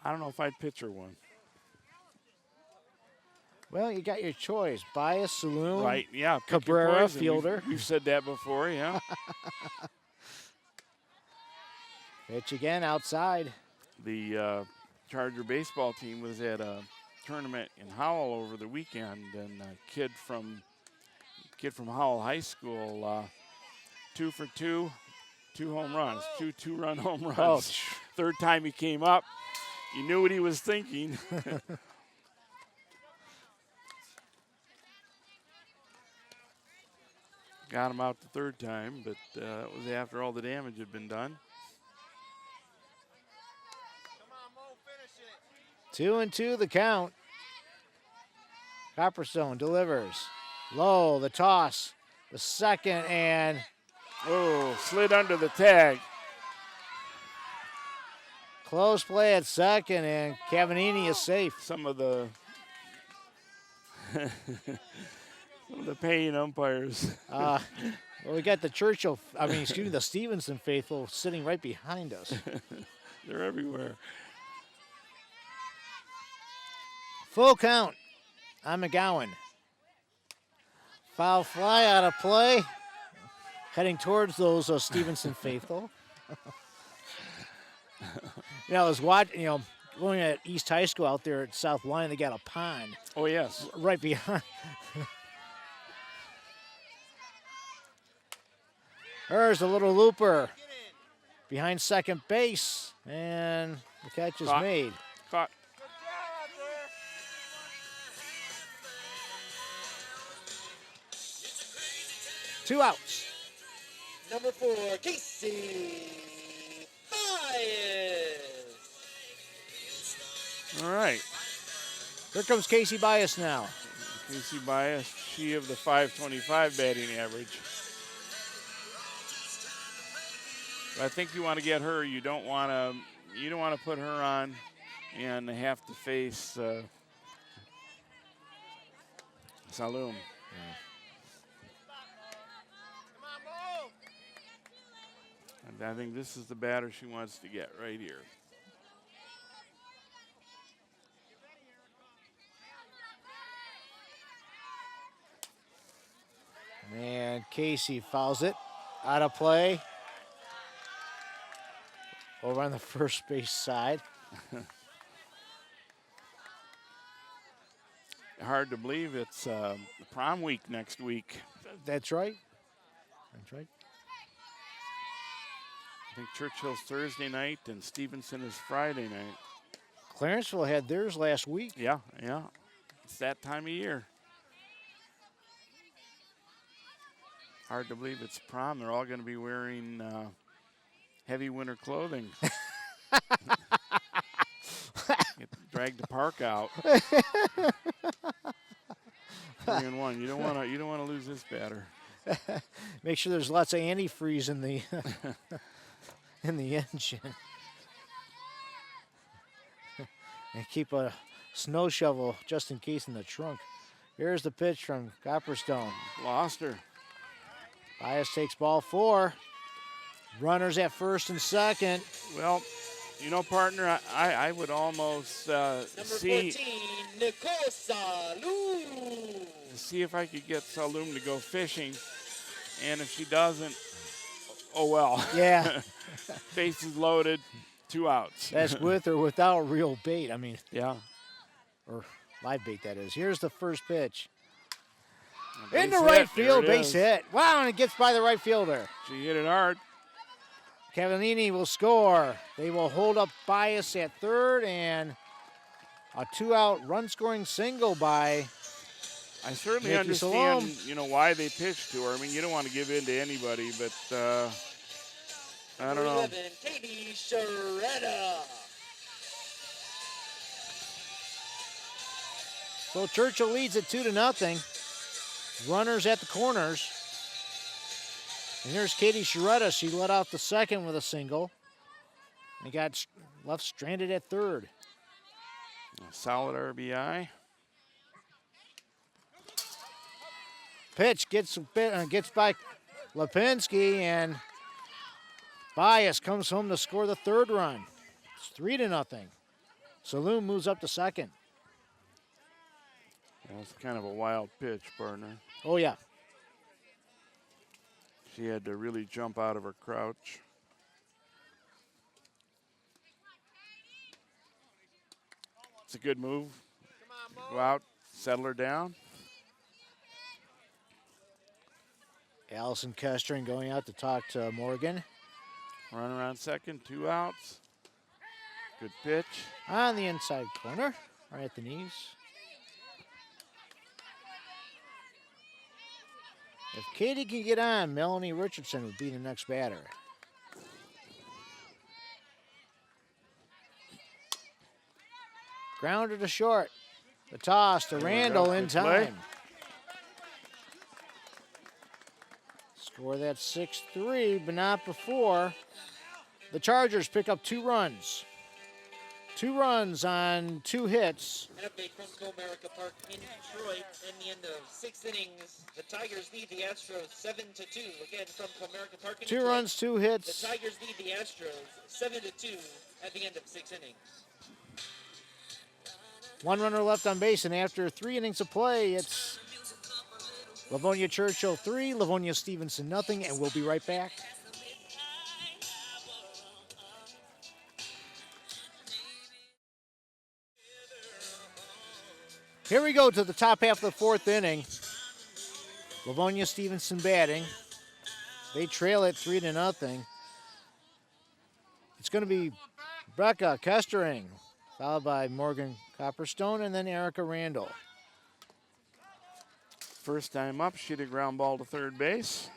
Speaker 2: I don't know if I'd pitch her one.
Speaker 1: Well, you got your choice. Bias, Saloon,
Speaker 2: Right, yeah. pick your
Speaker 1: Cabrera,
Speaker 2: poison.
Speaker 1: fielder.
Speaker 2: We've said that before, yeah.
Speaker 1: Pitch again outside.
Speaker 2: The Charger baseball team was at a tournament in Howell over the weekend, and a kid from Howell High School, 2 for 2, 2 home runs, two-run home runs.
Speaker 1: Oh.
Speaker 2: Third time he came up, you knew what he was thinking. Got him out the third time, but it was after all the damage had been done.
Speaker 1: 2-2 the count. Copperstone delivers. Low, the toss. The second, and
Speaker 2: Oh, slid under the tag.
Speaker 1: close play at second, and Cavagnini is safe.
Speaker 2: Some of the paying umpires.
Speaker 1: Well, we got the the Stevenson faithful sitting right behind us.
Speaker 2: They're everywhere.
Speaker 1: Full count on McGowan. Foul fly out of play. Heading towards those Stevenson faithful. I was watching, going at East High School out there at South Line, they got a pond
Speaker 2: Oh, yes.
Speaker 1: right behind. There's a little looper behind second base, and the catch is
Speaker 2: Caught.
Speaker 1: made.
Speaker 2: Caught.
Speaker 1: Two outs.
Speaker 3: Number 4, Casey Bias.
Speaker 2: All right.
Speaker 1: Here comes Casey Bias now.
Speaker 2: Casey Bias, she of the 525 batting average. But I think you want to get her. You don't want to put her on and have to face Saloom. And I think this is the batter she wants to get right here.
Speaker 1: And Casey fouls it out of play. Over on the first base side.
Speaker 2: Hard to believe it's prom week next week.
Speaker 1: That's right. That's right.
Speaker 2: I think Churchill's Thursday night and Stevenson is Friday night.
Speaker 1: Clarenceville had theirs last week.
Speaker 2: Yeah, yeah. It's that time of year. Hard to believe it's prom. They're all going to be wearing heavy winter clothing. Get dragged the park out. 3-1. You don't want to lose this batter.
Speaker 1: Make sure there's lots of antifreeze in the in the engine. And keep a snow shovel just in case in the trunk. Here's the pitch from Copperstone.
Speaker 2: Lost her.
Speaker 1: Bias takes ball 4. Runners at first and second.
Speaker 2: Well, partner, I would almost
Speaker 3: Number
Speaker 2: see
Speaker 3: 14, Nicole Salou.
Speaker 2: see if I could get Saloom to go fishing, and if she doesn't, oh well.
Speaker 1: Yeah.
Speaker 2: Bases loaded, 2 outs.
Speaker 1: That's with or without real bait.
Speaker 2: Yeah.
Speaker 1: Or live bait, that is. Here's the first pitch.
Speaker 2: Base
Speaker 1: Into
Speaker 2: hit.
Speaker 1: right
Speaker 2: There
Speaker 1: field,
Speaker 2: it
Speaker 1: base
Speaker 2: is.
Speaker 1: hit. Wow, and it gets by the right fielder.
Speaker 2: She hit it hard.
Speaker 1: Cavagnini will score. They will hold up Bias at third, and a 2-out run-scoring single by
Speaker 2: I certainly
Speaker 1: Nikki
Speaker 2: understand,
Speaker 1: Salome.
Speaker 2: why they pitched to her. I mean, you don't want to give in to anybody, but I don't know.
Speaker 3: 11, Katie Sharetta.
Speaker 1: So Churchill leads it 2-0. Runners at the corners. And here's Katie Sharetta. She let off the second with a single. And got left stranded at third.
Speaker 2: A solid RBI.
Speaker 1: Pitch gets by Lipinski, and Bias comes home to score the third run. It's 3-0. Saloon moves up to second.
Speaker 2: That's kind of a wild pitch, partner.
Speaker 1: Oh, yeah.
Speaker 2: She had to really jump out of her crouch. It's a good move. Go out, settle her down.
Speaker 1: Allison Kestering going out to talk to Morgan.
Speaker 2: Run around second, 2 outs. Good pitch.
Speaker 1: On the inside corner, right at the knees. If Katie can get on, Melanie Richardson would be the next batter. Grounder to short. The toss to Randall in time. Score that 6-3, but not before. The Chargers pick up 2 runs. 2 runs on 2 hits.
Speaker 3: An update from Comerica Park in Detroit. In the end of 6 innings, the Tigers lead the Astros 7-2. Again from Comerica Park in
Speaker 1: 2
Speaker 3: Detroit.
Speaker 1: runs, 2 hits.
Speaker 3: The Tigers lead the Astros 7-2 at the end of 6 innings.
Speaker 1: 1 runner left on base, and after 3 innings of play, it's Livonia Churchill 3, Livonia Stevenson nothing, and we'll be right back. Here we go to the top half of the 4th inning. Livonia Stevenson batting. They trail it 3-0. It's going to be Becca Kestering, followed by Morgan Copperstone, and then ERIKA Randall.
Speaker 2: First time up, she hit a ground ball to third base.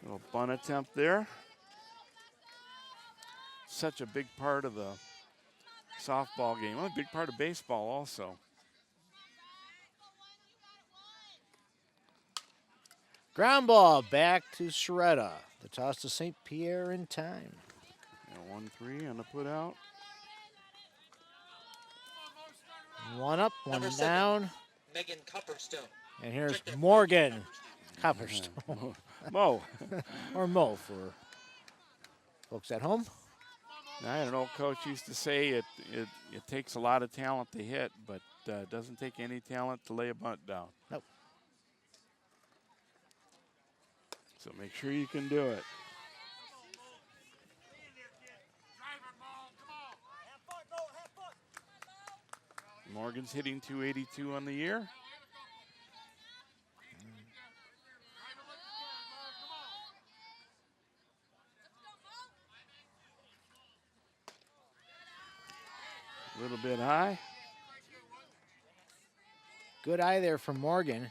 Speaker 2: Little bunt attempt there. Such a big part of the softball game. Well, a big part of baseball also.
Speaker 1: Ground ball back to Sheretta. The toss to St. Pierre in time.
Speaker 2: 1-3 on the put out.
Speaker 1: 1 up, 1
Speaker 3: Number 7,
Speaker 1: down.
Speaker 3: Megan Copperstone.
Speaker 1: And here's Morgan Copperstone.
Speaker 2: Mo.
Speaker 1: Or Mo for folks at home.
Speaker 2: I don't know, Coach used to say it takes a lot of talent to hit, but it doesn't take any talent to lay a bunt down.
Speaker 1: Nope.
Speaker 2: So make sure you can do it. Morgan's hitting .282 on the year. A little bit high.
Speaker 1: Good eye there from Morgan.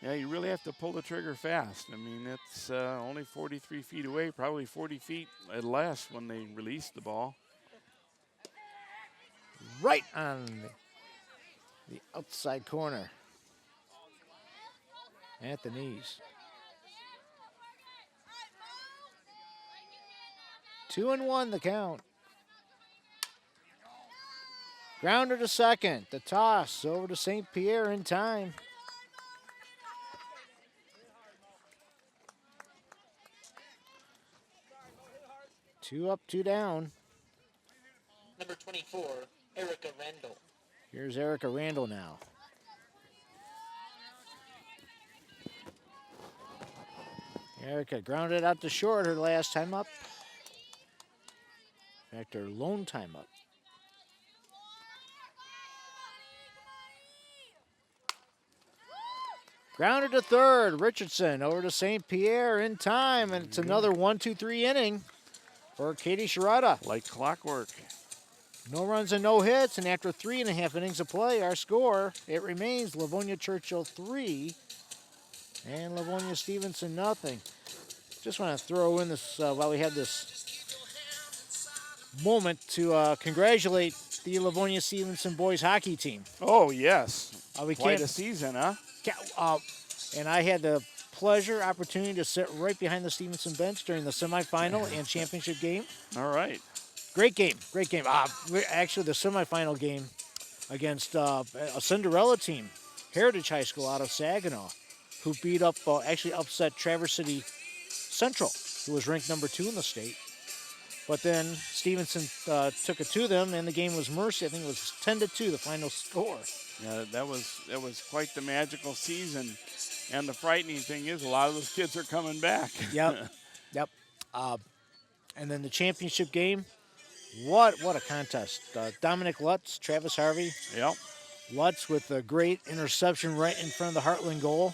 Speaker 2: Yeah, you really have to pull the trigger fast. I mean, it's only 43 feet away, probably 40 feet at less when they release the ball.
Speaker 1: Right on the outside corner. At the knees. 2-1 the count. Grounder to second. The toss over to St. Pierre in time. Two up, 2 down.
Speaker 3: Number 24, ERIKA Randall.
Speaker 1: Here's ERIKA Randall now. ERIKA grounded out to short her last time up. In fact, her lone time up. Grounded to third. Richardson over to St. Pierre in time, and it's another 1-2-3 inning for Katie Sheretta.
Speaker 2: Like clockwork.
Speaker 1: No runs and no hits, and after 3.5 innings of play, our score, it remains Livonia Churchill 3 and Livonia Stevenson nothing. Just want to throw in this, while we have this moment, to congratulate the Livonia Stevenson boys hockey team.
Speaker 2: Oh, yes.
Speaker 1: We
Speaker 2: Quite
Speaker 1: can't,
Speaker 2: a season, huh?
Speaker 1: and I had the opportunity to sit right behind the Stevenson bench during the semifinal and championship game.
Speaker 2: All right.
Speaker 1: Great game, great game. Actually, the semifinal game against a Cinderella team, Heritage High School out of Saginaw, who beat up, actually upset Traverse City Central, who was ranked number 2 in the state. But then Stevenson took it to them, and the game was mercy. I think it was 10-2, the final score.
Speaker 2: Yeah, that was quite the magical season. And the frightening thing is a lot of those kids are coming back.
Speaker 1: Yep, yep. And then the championship game, what a contest. Dominic Lutz, Travis Harvey.
Speaker 2: Yep.
Speaker 1: Lutz with a great interception right in front of the Heartland goal.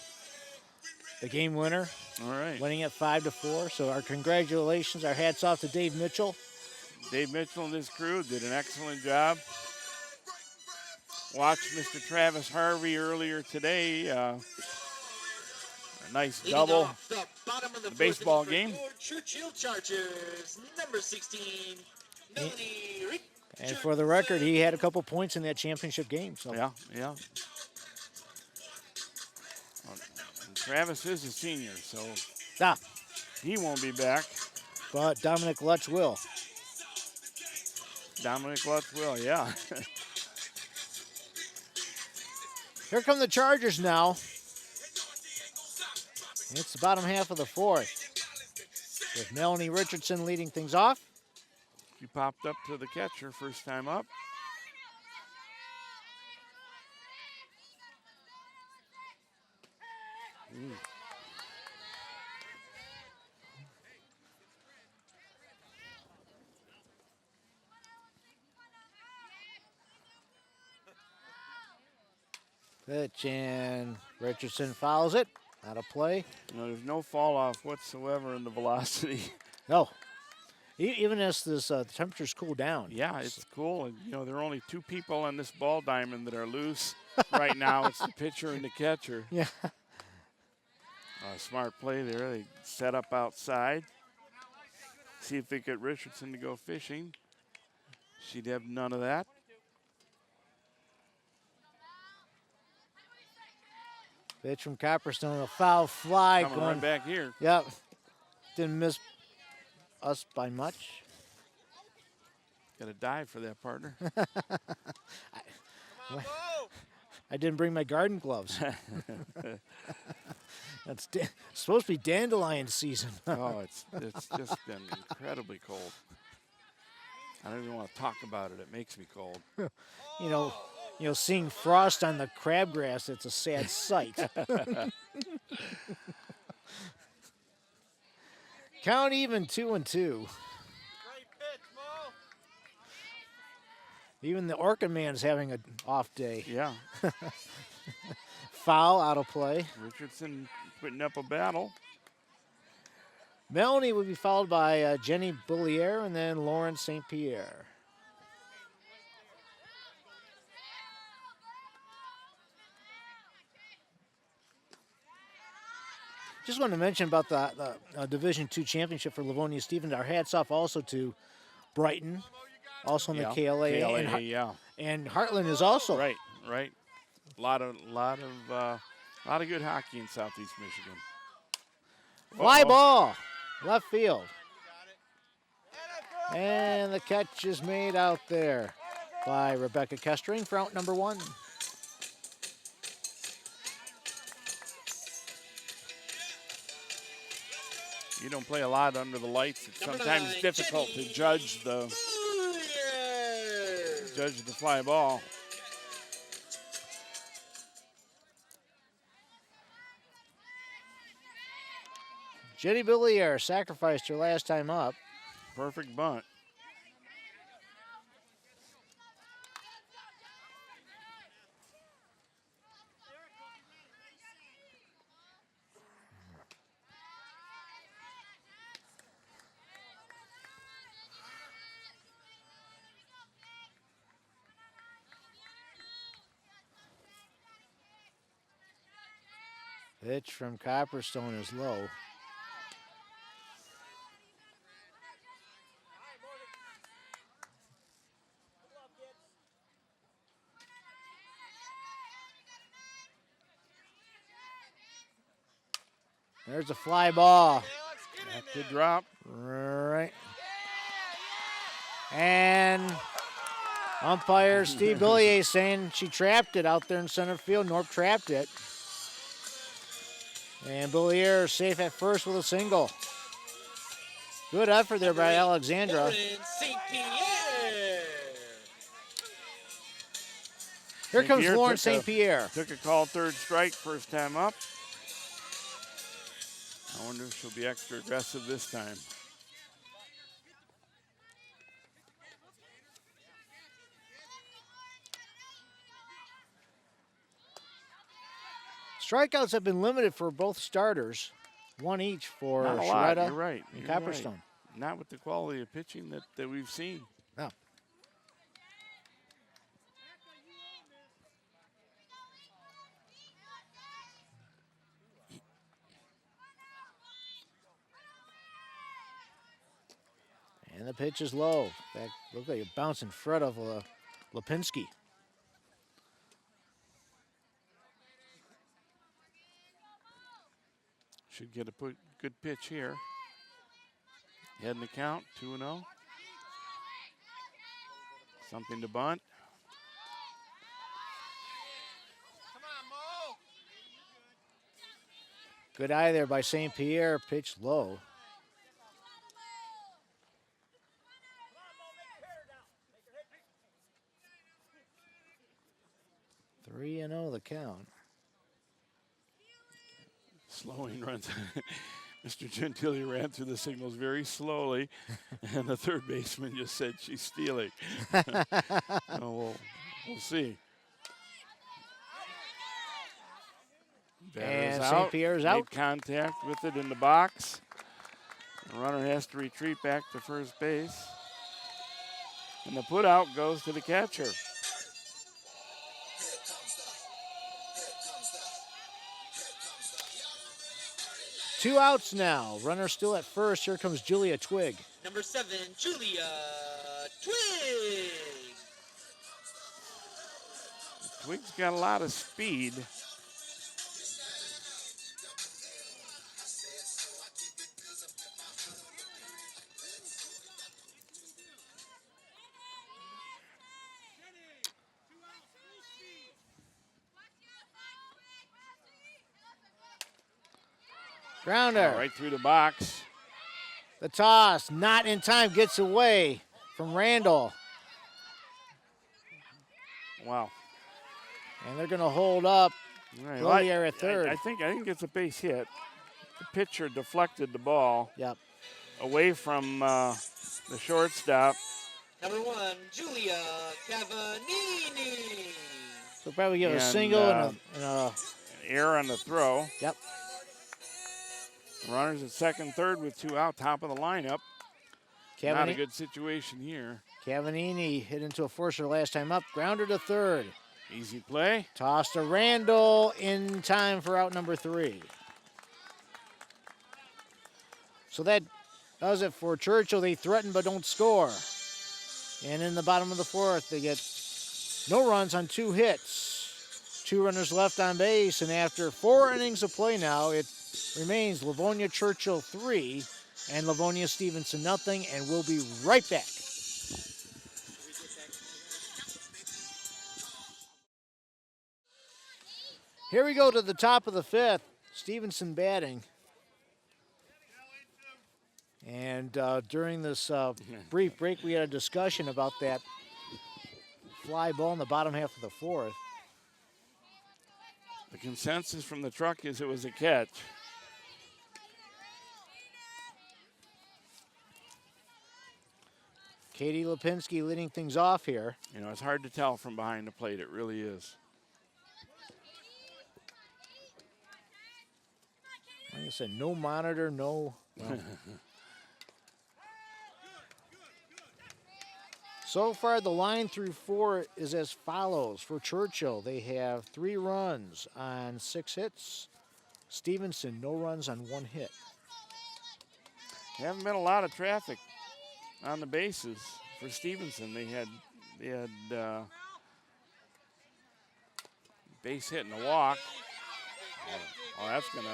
Speaker 1: The game winner.
Speaker 2: All right.
Speaker 1: Winning it 5-4. So our congratulations, our hats off to Dave Mitchell.
Speaker 2: Dave Mitchell and his crew did an excellent job. Watched Mr. Travis Harvey earlier today. A nice double.
Speaker 3: The bottom of the
Speaker 2: baseball game.
Speaker 3: Churchill Chargers, number 16, Melanie Rick.
Speaker 1: And for the record, he had a couple points in that championship game. So.
Speaker 2: Yeah. And Travis is a senior, so he won't be back.
Speaker 1: But Dominic Lutz will.
Speaker 2: Dominic Lutz will, yeah.
Speaker 1: Here come the Chargers now. It's the bottom half of the fourth, with Melanie Richardson leading things off.
Speaker 2: She popped up to the catcher first time up.
Speaker 1: Pitch, and Richardson fouls it. Out of play.
Speaker 2: No, there's no fall off whatsoever in the velocity.
Speaker 1: No. Even as this temperatures cool down.
Speaker 2: Yeah, it's cool. And, there are only 2 people on this ball diamond that are loose right now. It's the pitcher and the catcher.
Speaker 1: Yeah.
Speaker 2: Smart play there. They set up outside. See if they get Richardson to go fishing. She'd have none of that.
Speaker 1: Pitch from Copperstone, a foul fly.
Speaker 2: Coming right back here.
Speaker 1: Yep. Didn't miss us by much.
Speaker 2: Got to dive for that, partner.
Speaker 1: I didn't bring my garden gloves. It's supposed to be dandelion season.
Speaker 2: Oh, it's just been incredibly cold. I don't even want to talk about it. It makes me cold.
Speaker 1: Seeing frost on the crabgrass, it's a sad sight. Count even 2-2.
Speaker 3: Great pitch, Mo.
Speaker 1: Even the Orchid Man's having an off day.
Speaker 2: Yeah.
Speaker 1: Foul out of play.
Speaker 2: Richardson putting up a battle.
Speaker 1: Melanie would be followed by Jenny Bourlier and then Lauren St. Pierre. Just wanted to mention about the Division II championship for Livonia Stevens. Our hats off also to Brighton, also in the KLA. And Heartland is also.
Speaker 2: Right. A lot of good hockey in Southeast Michigan.
Speaker 1: Fly ball, left field. And the catch is made out there by Rebecca Kestering for out number 1.
Speaker 2: You don't play a lot under the lights. It's sometimes difficult to judge the fly ball.
Speaker 1: Jenny Bourlier sacrificed her last time up.
Speaker 2: Perfect bunt.
Speaker 1: Pitch from Copperstone is low. There's a fly ball.
Speaker 2: Good drop.
Speaker 1: Right. And umpire Steve Billier saying she trapped it out there in center field. Norp trapped it. And Bourlier safe at first with a single. Good effort there by
Speaker 3: Number 8,
Speaker 1: Alexandra.
Speaker 3: Lauren St. Pierre.
Speaker 1: Here comes
Speaker 2: Pierre
Speaker 1: Lauren
Speaker 2: took
Speaker 1: St. Pierre.
Speaker 2: Took a call third strike first time up. I wonder if she'll be extra aggressive this time.
Speaker 1: Strikeouts have been limited for both starters. One each for
Speaker 2: Not a lot,
Speaker 1: Sharetta
Speaker 2: you're right.
Speaker 1: and
Speaker 2: You're right.
Speaker 1: Copperstone.
Speaker 2: Not with the quality of pitching that we've seen.
Speaker 1: No. And the pitch is low. That looked like a bounce in front of Lipinski.
Speaker 2: Should get a good pitch here. Head in the count, 2-0. Something to bunt.
Speaker 1: Good eye there by St. Pierre. Pitch low. Three and 0 the count.
Speaker 2: Slowing runs. Mr. Gentili ran through the signals very slowly, and the third baseman just said she's stealing. We'll see.
Speaker 1: And
Speaker 2: Batter's
Speaker 1: St. Pierre's out.
Speaker 2: Made contact with it in the box. The runner has to retreat back to first base. And the put out goes to the catcher.
Speaker 1: Two outs now. Runner still at first. Here comes Julia Twigg.
Speaker 3: Number 7, Julia Twig.
Speaker 2: Twig's got a lot of speed.
Speaker 1: Grounder.
Speaker 2: Right through the box.
Speaker 1: The toss, not in time, gets away from Randall.
Speaker 2: Wow.
Speaker 1: And they're going to hold up
Speaker 2: Right,
Speaker 1: Bourlier at third.
Speaker 2: I think it's a base hit. The pitcher deflected the ball
Speaker 1: Yep.
Speaker 2: away from the shortstop.
Speaker 3: Number 1, Julia Cavagnini.
Speaker 1: So probably give a
Speaker 2: And,
Speaker 1: single and a
Speaker 2: Error on the throw.
Speaker 1: yep.
Speaker 2: Runners at second, third with 2 out, top of the lineup. Not a good situation here.
Speaker 1: Cavagnini hit into a forcer last time up. Grounder to third.
Speaker 2: Easy play.
Speaker 1: Toss to Randall in time for out number 3. So that does it for Churchill. They threaten but don't score. And in the bottom of the 4th, they get no runs on 2 hits. 2 runners left on base, and after 4 innings of play now, it remains Livonia Churchill 3 and Livonia Stevenson nothing, and we'll be right back. Here we go to the top of the 5th. Stevenson batting. And during this brief break, we had a discussion about that fly ball in the bottom half of the 4th.
Speaker 2: The consensus from the truck is it was a catch.
Speaker 1: Katie Lipinski leading things off here.
Speaker 2: You know, it's hard to tell from behind the plate. It really is.
Speaker 1: Like I said, no monitor, no. Well. So far, the line through 4 is as follows. For Churchill, they have 3 runs on 6 hits. Stevenson, no runs on 1 hit.
Speaker 2: There haven't been a lot of traffic on the bases for Stevenson. They had base hit and a walk. Oh, that's gonna.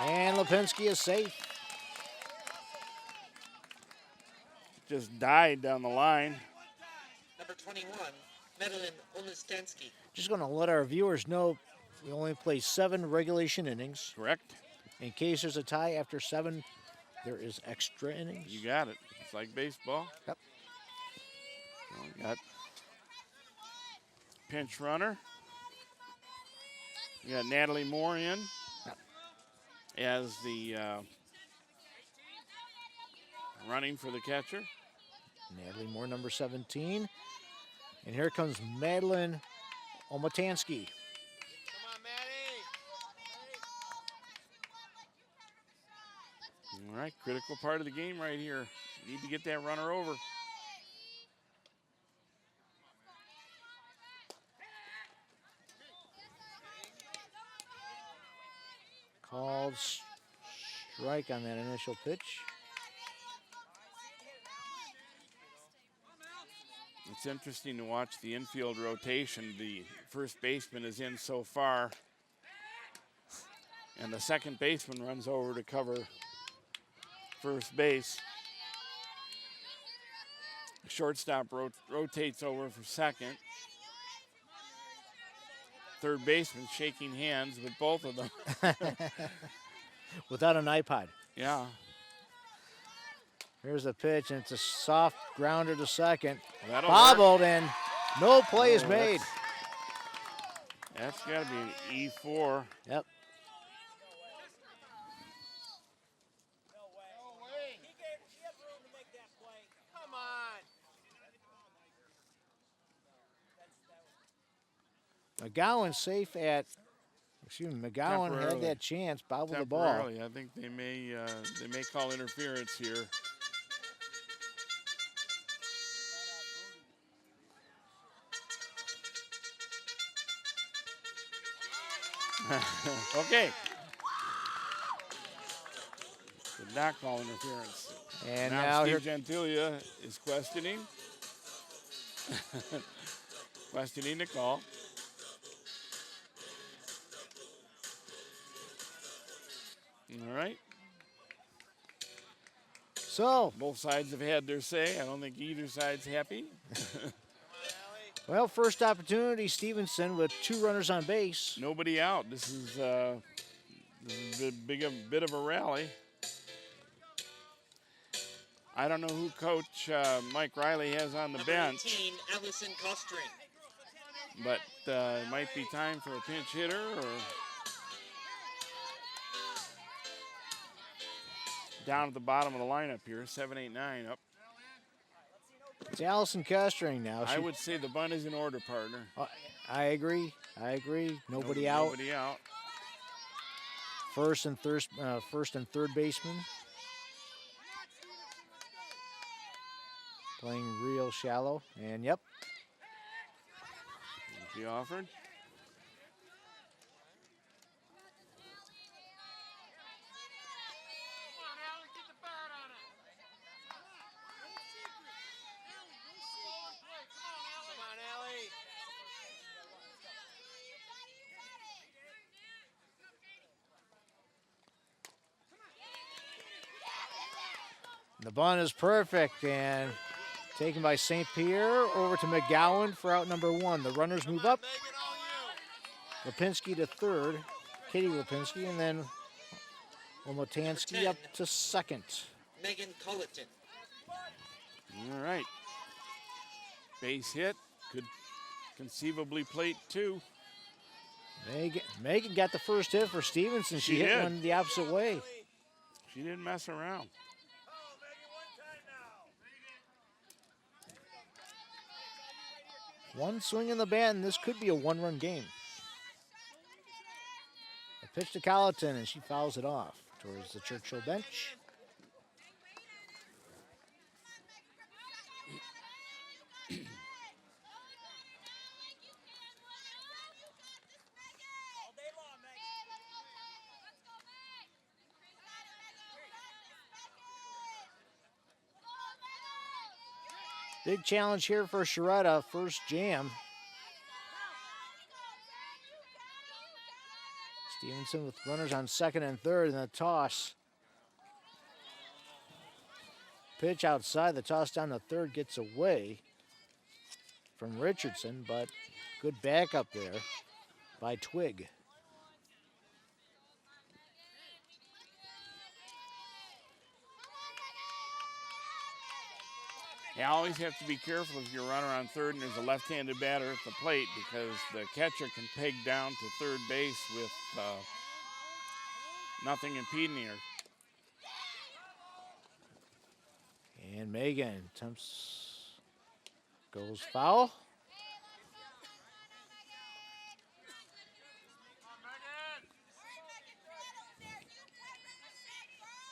Speaker 1: And Lipinski is safe.
Speaker 2: Just died down the line.
Speaker 3: Number 21, Madeline Olistensky.
Speaker 1: Just going to let our viewers know we only play 7 regulation innings.
Speaker 2: Correct.
Speaker 1: In case there's a tie after 7 there is extra innings.
Speaker 2: You got it. It's like baseball.
Speaker 1: Yep.
Speaker 2: So we got pinch runner. We got Natalie Moore in as the running for the catcher.
Speaker 1: Natalie Moore, number 17. And here comes Madeline Omotansky.
Speaker 3: Come on, Maddie.
Speaker 2: All right, critical part of the game right here. Need to get that runner over.
Speaker 1: Called strike on that initial pitch.
Speaker 2: It's interesting to watch the infield rotation. The first baseman is in so far, and the second baseman runs over to cover first base. Shortstop rotates over for second. Third baseman shaking hands with both of them.
Speaker 1: Without an iPod.
Speaker 2: Yeah.
Speaker 1: Here's the pitch, and it's a soft grounder to second.
Speaker 2: That'll
Speaker 1: Bobbled, and no play is
Speaker 2: Oh,
Speaker 1: made.
Speaker 2: That's got to be an E4.
Speaker 1: Yep.
Speaker 3: Come on.
Speaker 1: McGowan safe at, McGowan had
Speaker 2: Temporarily.
Speaker 1: that chance, bobbled the ball.
Speaker 2: Temporarily, I think they may call interference here. Okay. Did not call interference.
Speaker 1: And
Speaker 2: now
Speaker 1: now
Speaker 2: Steve
Speaker 1: here,
Speaker 2: Gentilia is questioning. Questioning the call. All right.
Speaker 1: so,
Speaker 2: Both sides have had their say. I don't think either side's happy.
Speaker 1: well, first opportunity, Stevenson with 2 runners on base.
Speaker 2: Nobody out. This is a bit of a rally. I don't know who Coach Mike Riley has on the
Speaker 3: Number
Speaker 2: bench,
Speaker 3: 18, Allison Kostring.
Speaker 2: but it might be time for a pinch hitter or down at the bottom of the lineup here, 7, 8, 9 up.
Speaker 1: It's Allison Kestering now.
Speaker 2: I would say the bunt is in order, partner.
Speaker 1: I agree. Nobody out.
Speaker 2: Nobody out.
Speaker 1: First and third baseman. Playing real shallow. And yep.
Speaker 2: She offered.
Speaker 1: The bunt is perfect and taken by St. Pierre over to McGowan for out number 1. The runners move up. Lipinski to third, Katie Lipinski, and then Omotansky up to second.
Speaker 3: Megan Culleton.
Speaker 2: All right. Base hit. Could conceivably plate 2.
Speaker 1: Megan got the first hit for Stevenson. She hit
Speaker 2: did.
Speaker 1: one the opposite way.
Speaker 2: She didn't mess around.
Speaker 1: One swing in the bat, and this could be a 1-run game. A pitch to Colleton, and she fouls it off towards the Churchill bench. Big challenge here for Sharetta, first jam. Stevenson with runners on second and third, and the toss. Pitch outside, the toss down to third gets away from Richardson, but good backup there by Twigg.
Speaker 2: You always have to be careful if you're a runner on third and there's a left-handed batter at the plate, because the catcher can peg down to third base with nothing impeding her.
Speaker 1: And Megan attempts, goes foul.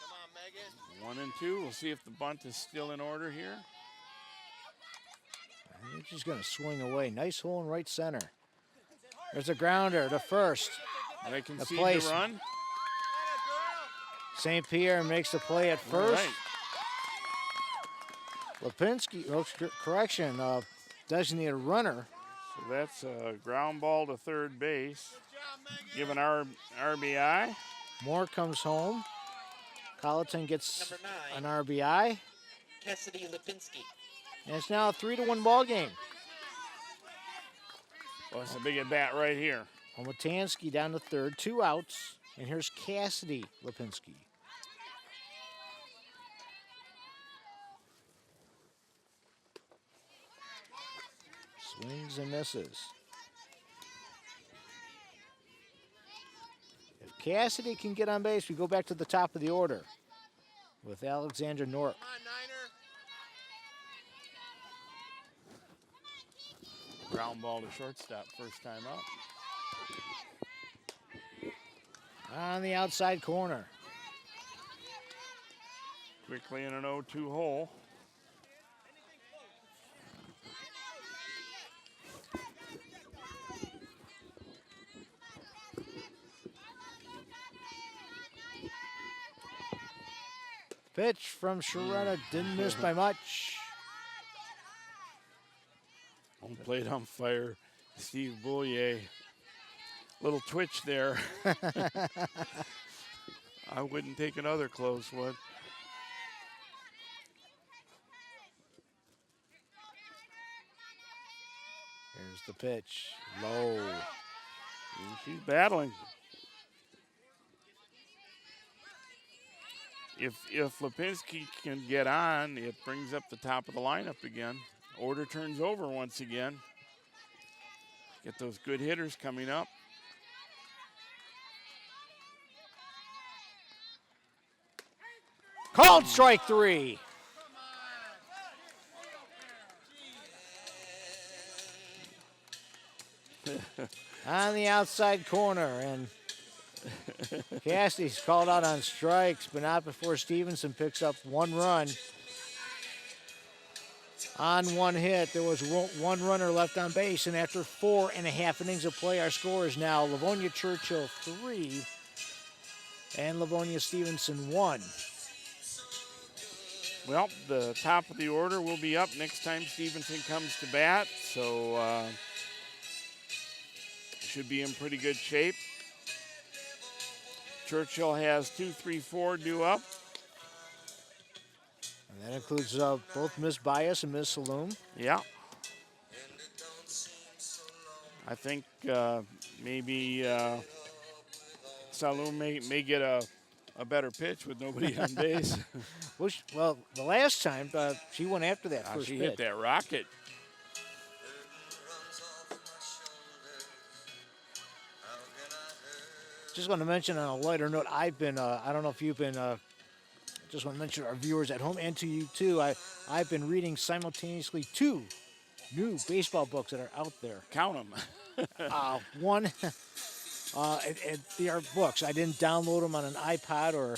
Speaker 3: Come on, Megan.
Speaker 2: 1 and 2. We'll see if the bunt is still in order here.
Speaker 1: I think she's going to swing away. Nice hole in right center. There's a grounder to first.
Speaker 2: They can
Speaker 1: The
Speaker 2: see
Speaker 1: place.
Speaker 2: the run.
Speaker 1: St. Pierre makes the play at first.
Speaker 2: Right.
Speaker 1: Lipinski, oh, correction, designated runner.
Speaker 2: So that's a ground ball to third base. Give an RBI.
Speaker 1: Moore comes home. Colleton gets
Speaker 3: Number
Speaker 1: an
Speaker 3: 9,
Speaker 1: RBI.
Speaker 3: Cassidy Lipinski.
Speaker 1: And it's now a 3-1 ball game.
Speaker 2: Well, it's a big at bat right here.
Speaker 1: Omatansky down to third, 2 outs. And here's Cassidy Lipinski. Swings and misses. If Cassidy can get on base, we go back to the top of the order with Alexandra Nork.
Speaker 3: Come on, Niner.
Speaker 2: Ground ball to shortstop, first time up.
Speaker 1: On the outside corner.
Speaker 2: Quickly in an 0-2 hole.
Speaker 1: Pitch from Sharetta, didn't miss by much.
Speaker 2: Home plate umpire, Steve Boullier. Little twitch there. I wouldn't take another close one.
Speaker 1: Here's the pitch, low.
Speaker 2: And she's battling. If Lipinski can get on, it brings up the top of the lineup again. Order turns over once again. Get those good hitters coming up.
Speaker 1: Called strike 3. On the outside corner, and Cassidy's called out on strikes, but not before Stevenson picks up 1 run. On 1 hit, there was 1 runner left on base, and after 4.5 innings of play, our score is now Livonia Churchill 3 and Livonia Stevenson 1.
Speaker 2: Well, the top of the order will be up next time Stevenson comes to bat, so should be in pretty good shape. Churchill has 2, 3, 4 due up.
Speaker 1: And that includes both Miss Bias and Miss Saloom.
Speaker 2: Yeah. I think maybe Saloom may get a better pitch with nobody on base.
Speaker 1: Well, the last time she went after that first
Speaker 2: She
Speaker 1: pitch.
Speaker 2: hit that rocket.
Speaker 1: Just want to mention on a lighter note, I've been, I don't know if you've been, just want to mention our viewers at home and to you too, I've been reading simultaneously 2 new baseball books that are out there.
Speaker 2: Count them.
Speaker 1: One, they are books. I didn't download them on an iPad or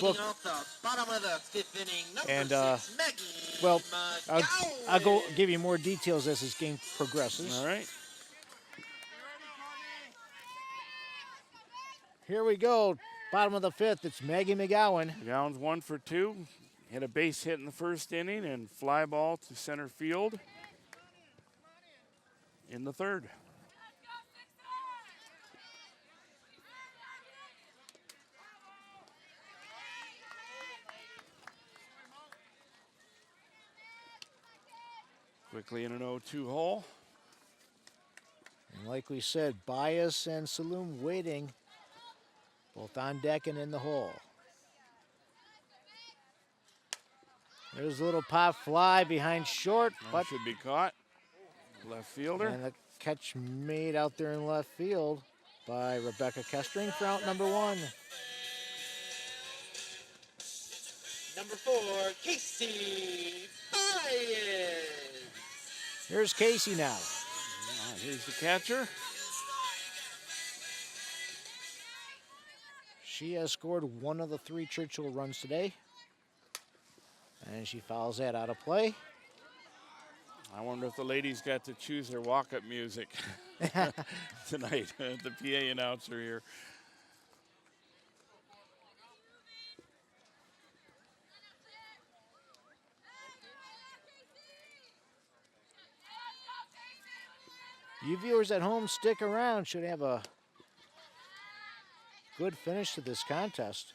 Speaker 1: book.
Speaker 3: Leading off the bottom of the 5th inning,
Speaker 1: And,
Speaker 3: number 6, Maggie.
Speaker 1: Well, I'll go
Speaker 3: McGowan.
Speaker 1: give you more details as this game progresses.
Speaker 2: All right.
Speaker 1: Here we go. Bottom of the 5th, it's Maggie McGowan.
Speaker 2: McGowan's 1 for 2. Hit a base hit in the first inning and fly ball to center field in the 3rd. Quickly in an 0-2 hole.
Speaker 1: And like we said, Bias and Saloom waiting, both on deck and in the hole. There's a little pop fly behind short,
Speaker 2: That
Speaker 1: but
Speaker 2: should be caught. Left fielder.
Speaker 1: and the catch made out there in left field by Rebecca Kestering for out number 1.
Speaker 3: Number 4, Casey Byers.
Speaker 1: Here's Casey now.
Speaker 2: Here's the catcher.
Speaker 1: She has scored 1 of the 3 Churchill runs today. And she fouls that out of play.
Speaker 2: I wonder if the ladies got to choose their walk-up music tonight. The PA announcer here.
Speaker 1: You viewers at home, stick around. Should have a good finish to this contest.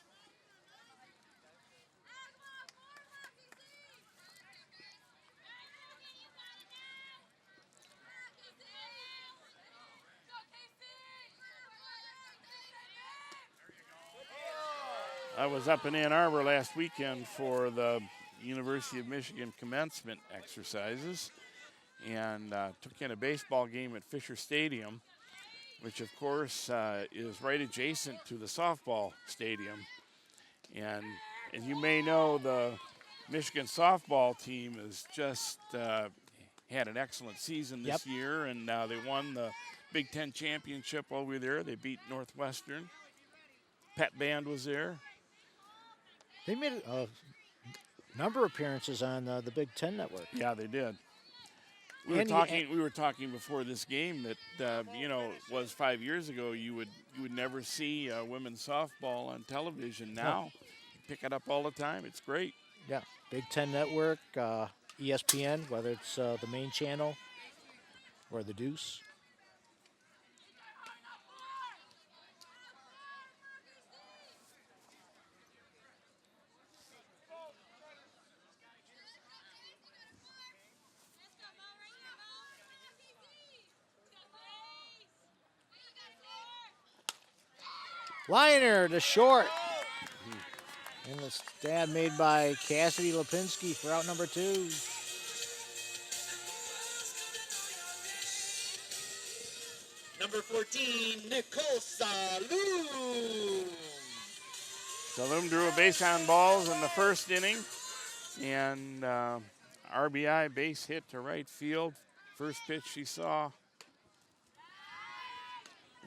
Speaker 2: I was up in Ann Arbor last weekend for the University of Michigan commencement exercises and took in a baseball game at Fisher Stadium, which of course is right adjacent to the softball stadium. And as you may know, the Michigan softball team has just had an excellent season this year, and they won the Big Ten championship while we were there. They beat Northwestern. Pet Band was there.
Speaker 1: They made a number of appearances on the Big Ten Network.
Speaker 2: Yeah, they did. We were talking before this game that it was 5 years ago you would never see women's softball on television. Now you pick it up all the time. It's great.
Speaker 1: Yeah, Big Ten Network, ESPN, whether it's the main channel or the Deuce. Liner to short. And the stab made by Cassidy Lipinski for out number 2.
Speaker 3: Number 14, Nicole Saloom.
Speaker 2: Saloom drew a base on balls in the first inning, and RBI base hit to right field. First pitch she saw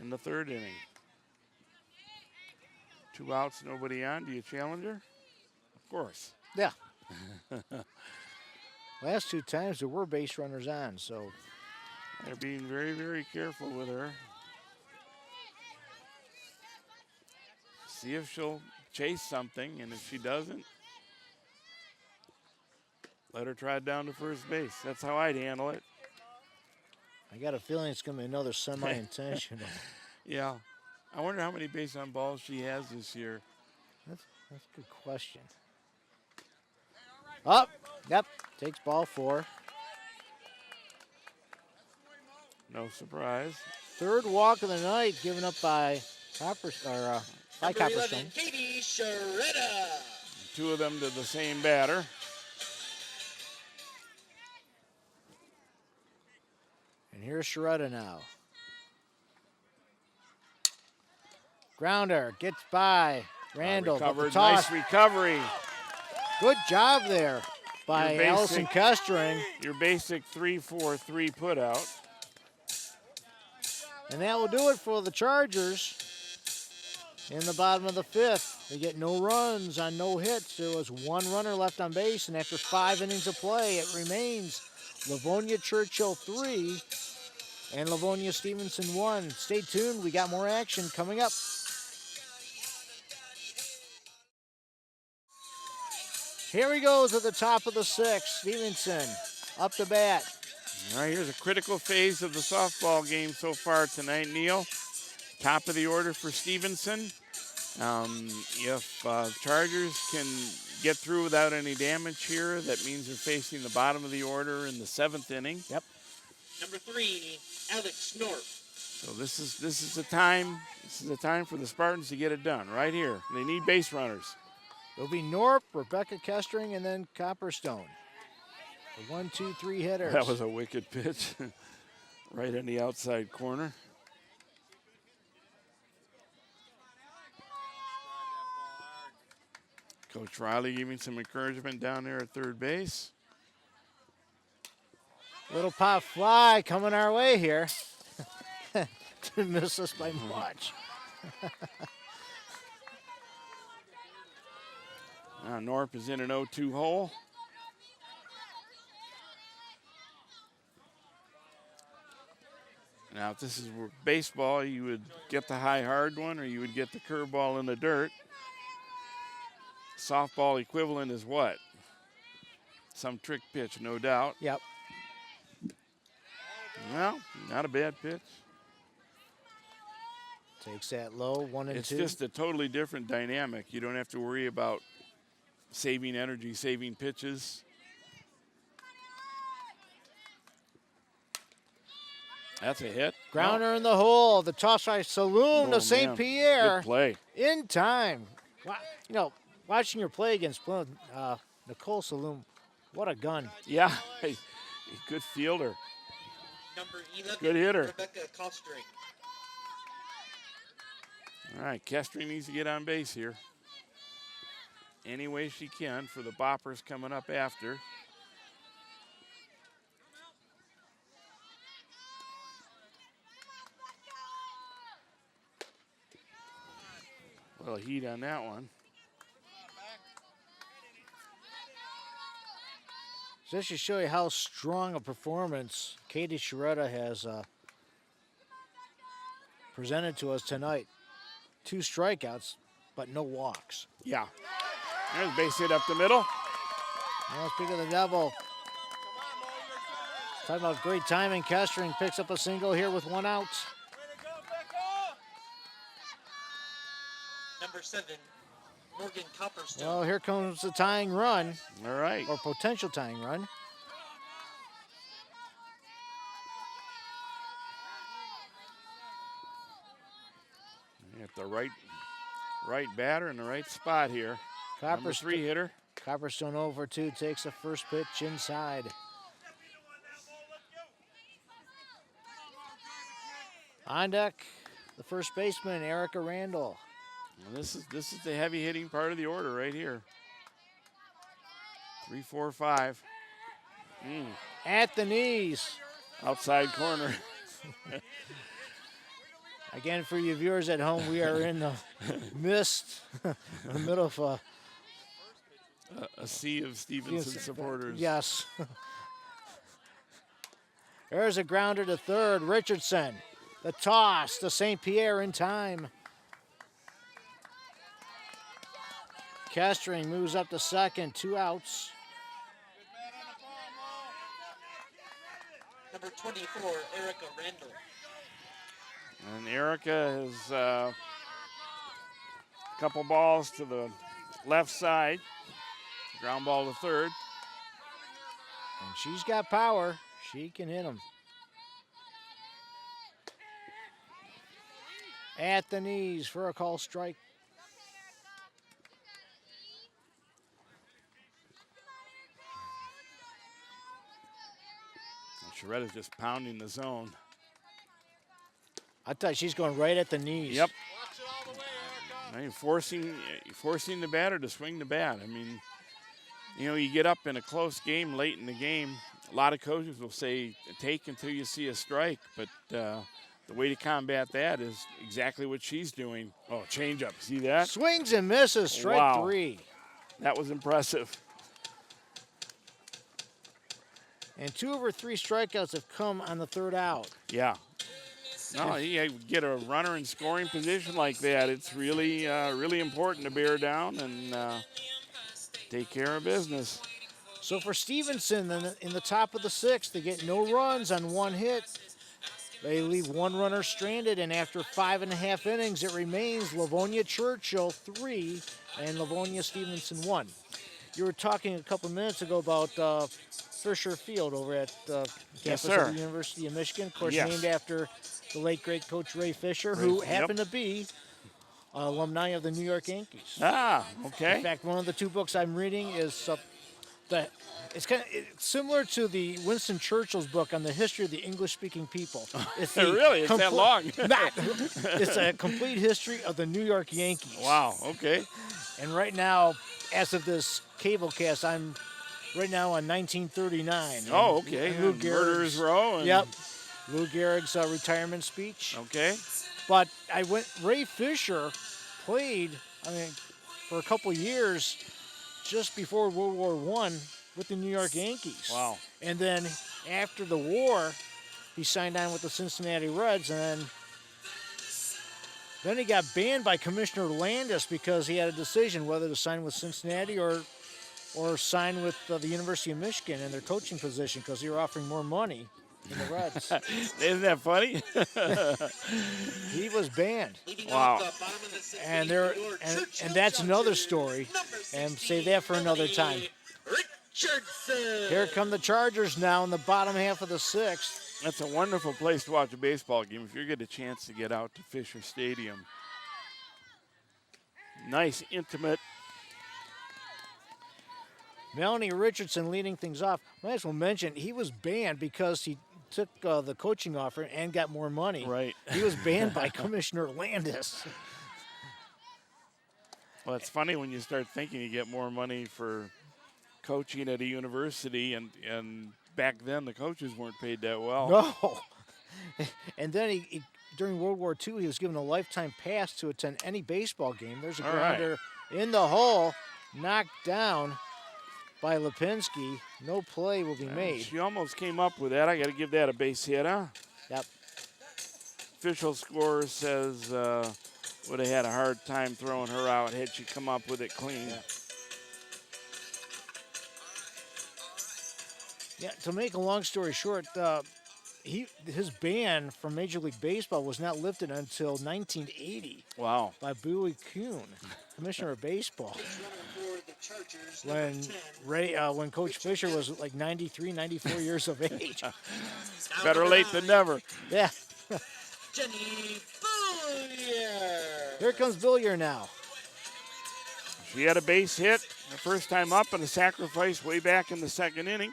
Speaker 2: in the third inning. 2 outs, nobody on. Do you challenge her? Of course.
Speaker 1: Yeah. Last 2 times there were base runners on, so.
Speaker 2: They're being very, very careful with her. See if she'll chase something, and if she doesn't, let her try it down to first base. That's how I'd handle it.
Speaker 1: I got a feeling it's going to be another semi-intentional.
Speaker 2: Yeah. I wonder how many base on balls she has this year.
Speaker 1: That's a good question. Up, yep, takes ball 4.
Speaker 2: No surprise.
Speaker 1: 3rd walk of the night given up by Copperstone.
Speaker 3: Number 11, Katie Sharetta.
Speaker 2: 2 of them to the same batter.
Speaker 1: And here's Sharetta now. Grounder gets by Randall.
Speaker 2: Recovered, nice recovery.
Speaker 1: Good job there by Allison Kestering.
Speaker 2: Your basic 3-4-3 put out.
Speaker 1: And that will do it for the Chargers. In the bottom of the 5th, they get no runs on no hits. There was 1 runner left on base, and after 5 innings of play, it remains Livonia Churchill 3 and Livonia Stevenson 1. Stay tuned. We got more action coming up. Here he goes at the top of the 6th. Stevenson up to bat.
Speaker 2: All right, here's a critical phase of the softball game so far tonight, Neil. Top of the order for Stevenson. If Chargers can get through without any damage here, that means they're facing the bottom of the order in the 7th inning.
Speaker 1: Yep.
Speaker 3: Number 3, Alex North.
Speaker 2: So this is the time. This is the time for the Spartans to get it done right here. They need base runners.
Speaker 1: It'll be Norp, Rebecca Kestering, and then Copperstone. The 1, 2, 3 hitters.
Speaker 2: That was a wicked pitch. Right in the outside corner. Coach Riley giving some encouragement down there at third base.
Speaker 1: Little pop fly coming our way here. Didn't miss us by much.
Speaker 2: Now Norp is in an 0-2 hole. Now, if this is baseball, you would get the high hard one or you would get the curveball in the dirt. Softball equivalent is what? Some trick pitch, no doubt.
Speaker 1: Yep.
Speaker 2: Well, not a bad pitch.
Speaker 1: Takes that low, 1 and 2.
Speaker 2: It's just a totally different dynamic. You don't have to worry about saving energy, saving pitches. That's a hit.
Speaker 1: Grounder in the hole. The toss by Saloon to St. Pierre.
Speaker 2: Good play.
Speaker 1: In time. You know, watching your play against Nicole Saloon, what a gun.
Speaker 2: Yeah, good fielder.
Speaker 3: Number 11,
Speaker 2: Good hitter.
Speaker 3: Rebecca Kostring.
Speaker 2: All right, Kestering needs to get on base here. Any way she can for the boppers coming up after. A little heat on that one.
Speaker 1: So this should show you how strong a performance Katie Sharetta has presented to us tonight. 2 strikeouts, but no walks.
Speaker 2: Yeah. There's a base hit up the middle.
Speaker 1: Well, speak of the devil. Talking about great timing. Kestering picks up a single here with 1 out.
Speaker 3: Number 7, Morgan Copperstone.
Speaker 1: Well, here comes the tying run,
Speaker 2: All right.
Speaker 1: or potential tying run.
Speaker 2: You have the right batter in the right spot here. Number 3 hitter.
Speaker 1: Copperstone over 2, takes the first pitch inside. On deck, the first baseman, ERIKA Randall.
Speaker 2: Well, this is the heavy hitting part of the order right here. 3, 4, 5.
Speaker 1: At the knees.
Speaker 2: Outside corner.
Speaker 1: Again, for you viewers at home, we are in the mist, in the middle of
Speaker 2: a sea of Stevenson supporters.
Speaker 1: Yes. There's a grounder to third. Richardson. The toss to St. Pierre in time. Kestering moves up to second. 2 outs.
Speaker 3: Number 24, ERIKA Randall.
Speaker 2: And ERIKA has a couple balls to the left side. Ground ball to third.
Speaker 1: And she's got power. She can hit them. At the knees for a call strike.
Speaker 2: Sharetta's just pounding the zone.
Speaker 1: I tell you, she's going right at the knees.
Speaker 2: Yep. Now you're forcing the batter to swing the bat. I mean, you know, you get up in a close game late in the game. A lot of coaches will say, take until you see a strike. But the way to combat that is exactly what she's doing. Oh, changeup. See that?
Speaker 1: Swings and misses. Strike 3.
Speaker 2: That was impressive.
Speaker 1: And 2 of her 3 strikeouts have come on the third out.
Speaker 2: Yeah. No, you get a runner in scoring position like that. It's really, really important to bear down and take care of business.
Speaker 1: So for Stevenson, in the top of the 6th, they get no runs on 1 hit. They leave 1 runner stranded, and after 5.5 innings, it remains Livonia Churchill 3 and Livonia Stevenson 1. You were talking a couple minutes ago about Fisher Field over at campus of the University of Michigan, of course, named after the late, great Coach Ray Fisher, who happened to be alumni of the New York Yankees.
Speaker 2: Ah,
Speaker 1: In
Speaker 2: okay.
Speaker 1: fact, one of the two books I'm reading is it's similar to the Winston Churchill's book on the history of the English-speaking people. It's the
Speaker 2: Really? It's that long?
Speaker 1: It's a complete history of the New York Yankees.
Speaker 2: Wow, okay.
Speaker 1: And right now, as of this cablecast, I'm right now on 1939.
Speaker 2: Oh, okay.
Speaker 1: Lou
Speaker 2: And Murderer's Row. And,
Speaker 1: Yep. Lou Gehrig's retirement speech.
Speaker 2: Okay.
Speaker 1: But Ray Fisher played, for a couple years just before World War I with the New York Yankees.
Speaker 2: Wow.
Speaker 1: And then after the war, he signed on with the Cincinnati Reds, and then he got banned by Commissioner Landis because he had a decision whether to sign with Cincinnati or sign with the University of Michigan in their coaching position because they were offering more money than the Reds.
Speaker 2: Isn't that funny?
Speaker 1: He was banned.
Speaker 2: Wow.
Speaker 1: And that's another story, and save that for another time. Here come the Chargers now in the bottom half of the sixth.
Speaker 2: That's a wonderful place to watch a baseball game if you get a chance to get out to Fisher Stadium. Nice, intimate.
Speaker 1: Melanie Richardson leading things off. Might as well mention he was banned because he took the coaching offer and got more money.
Speaker 2: Right.
Speaker 1: He was banned by Commissioner Landis.
Speaker 2: Well, it's funny when you start thinking you get more money for coaching at a university, and back then the coaches weren't paid that well.
Speaker 1: No. And then he during World War II, he was given a lifetime pass to attend any baseball game. There's a grounder in the hole, knocked down by Lipinski. No play will be made.
Speaker 2: She almost came up with that. I got to give that a base hit, huh?
Speaker 1: Yep.
Speaker 2: Official score says would have had a hard time throwing her out had she come up with it clean.
Speaker 1: Yeah, to make a long story short, his ban from Major League Baseball was not lifted until 1980.
Speaker 2: Wow.
Speaker 1: By Bowie Kuhn, Commissioner of Baseball. When Coach Fisher was like 93, 94 years of age.
Speaker 2: Better late than never.
Speaker 1: Yeah.
Speaker 3: Jenny Bourlier.
Speaker 1: Here comes Bourlier now.
Speaker 2: She had a base hit the first time up and a sacrifice way back in the second inning.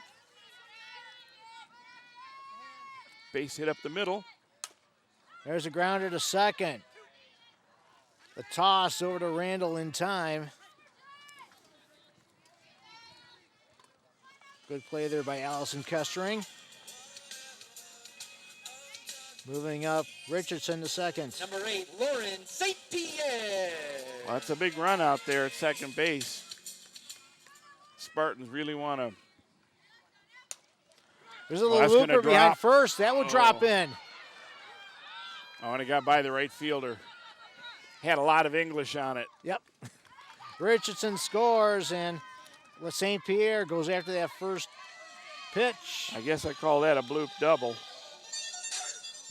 Speaker 2: Base hit up the middle.
Speaker 1: There's a grounder to second. The toss over to Randall in time. Good play there by Allison Kestering. Moving up, Richardson to second.
Speaker 3: Number 8, Lauren St. Pierre.
Speaker 2: Well, that's a big run out there at second base. Spartans really want to.
Speaker 1: There's a little looper behind first. That will drop in.
Speaker 2: Oh, and it got by the right fielder. Had a lot of English on it.
Speaker 1: Yep. Richardson scores, and St. Pierre goes after that first pitch.
Speaker 2: I guess I call that a bloop double.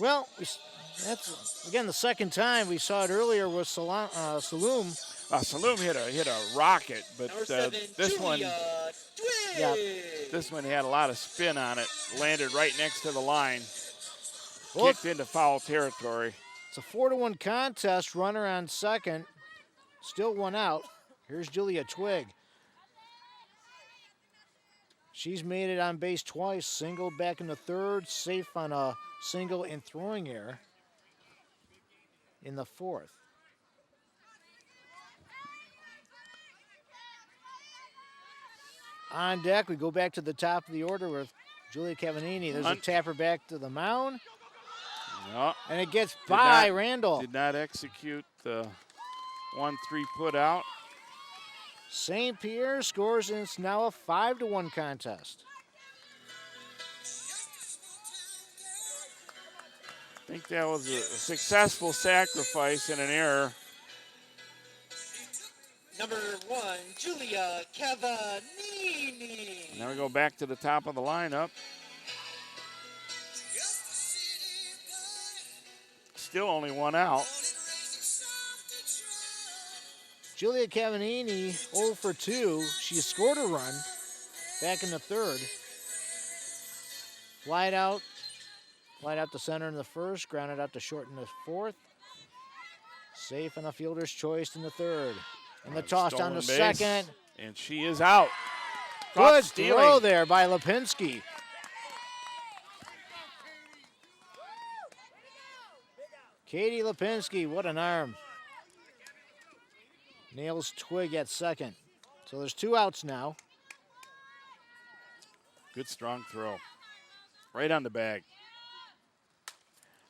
Speaker 1: Well, that's, again, the second time. We saw it earlier with Saloom.
Speaker 2: Saloom hit a rocket, but this one had a lot of spin on it. Landed right next to the line. Kicked into foul territory.
Speaker 1: It's a 4-1 contest. Runner on second. Still one out. Here's Julia Twigg. She's made it on base twice. Single back in the third. Safe on a single and throwing error in the fourth. On deck, we go back to the top of the order with Julia Cavagnini. There's a tapper back to the mound.
Speaker 2: No.
Speaker 1: And it gets by Randall.
Speaker 2: Did not execute the 1-3 put out.
Speaker 1: St. Pierre scores, and it's now a 5-1 contest.
Speaker 2: I think that was a successful sacrifice and an error.
Speaker 3: Number 1, Julia Cavagnini.
Speaker 2: Now we go back to the top of the lineup. Still only one out.
Speaker 1: Julia Cavagnini 0 for 2. She scored a run back in the third. Flied out to center in the first, grounded out to short in the fourth. Safe and a fielder's choice in the third. And the
Speaker 2: Right,
Speaker 1: toss down to
Speaker 2: stolen base,
Speaker 1: second.
Speaker 2: and she is out. Caught
Speaker 1: Good
Speaker 2: stealing.
Speaker 1: throw there by Lipinski. Katie Lipinski, what an arm. Nails Twig at second. So there's 2 outs now.
Speaker 2: Good strong throw. Right on the bag.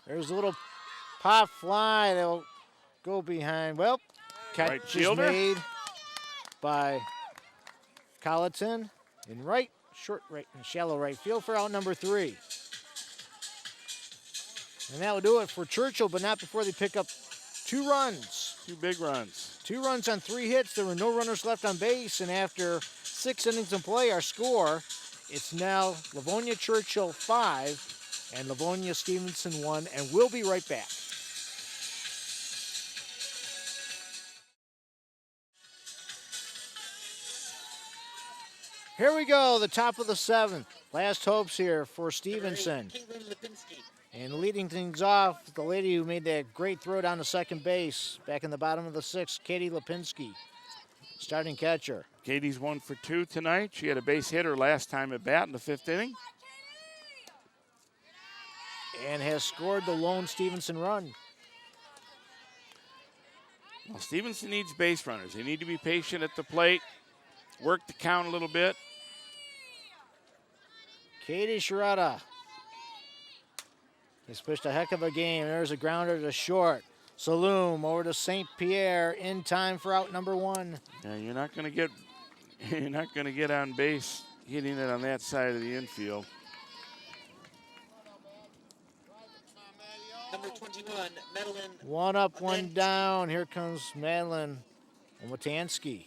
Speaker 1: There's a little pop fly that'll go behind. Well, catch
Speaker 2: Right
Speaker 1: is
Speaker 2: fielder.
Speaker 1: made by Colleton in right, short right, and shallow right field for out number 3. And that will do it for Churchill, but not before they pick up 2 runs.
Speaker 2: 2 big runs.
Speaker 1: 2 runs on 3 hits. There were no runners left on base, and after 6 innings in play, our score, it's now Livonia Churchill 5 and Livonia Stevenson 1, and we'll be right back. Here we go, the top of the 7th. Last hopes here for Stevenson.
Speaker 3: Caitlin Lipinski.
Speaker 1: And leading things off, the lady who made that great throw down to second base back in the bottom of the 6th, Katie Lipinski, starting catcher.
Speaker 2: Katie's 1 for 2 tonight. She had a base hitter last time at bat in the 5th inning.
Speaker 1: And has scored the lone Stevenson run.
Speaker 2: Well, Stevenson needs base runners. They need to be patient at the plate, work the count a little bit.
Speaker 1: Katie Sharada has pitched a heck of a game. There's a grounder to short. Saloom over to St. Pierre in time for out number 1.
Speaker 2: Yeah, you're not going to get on base hitting it on that side of the infield.
Speaker 3: Number 21, Madeline.
Speaker 1: 1 up, 1 down. Here comes Madeline Watansky.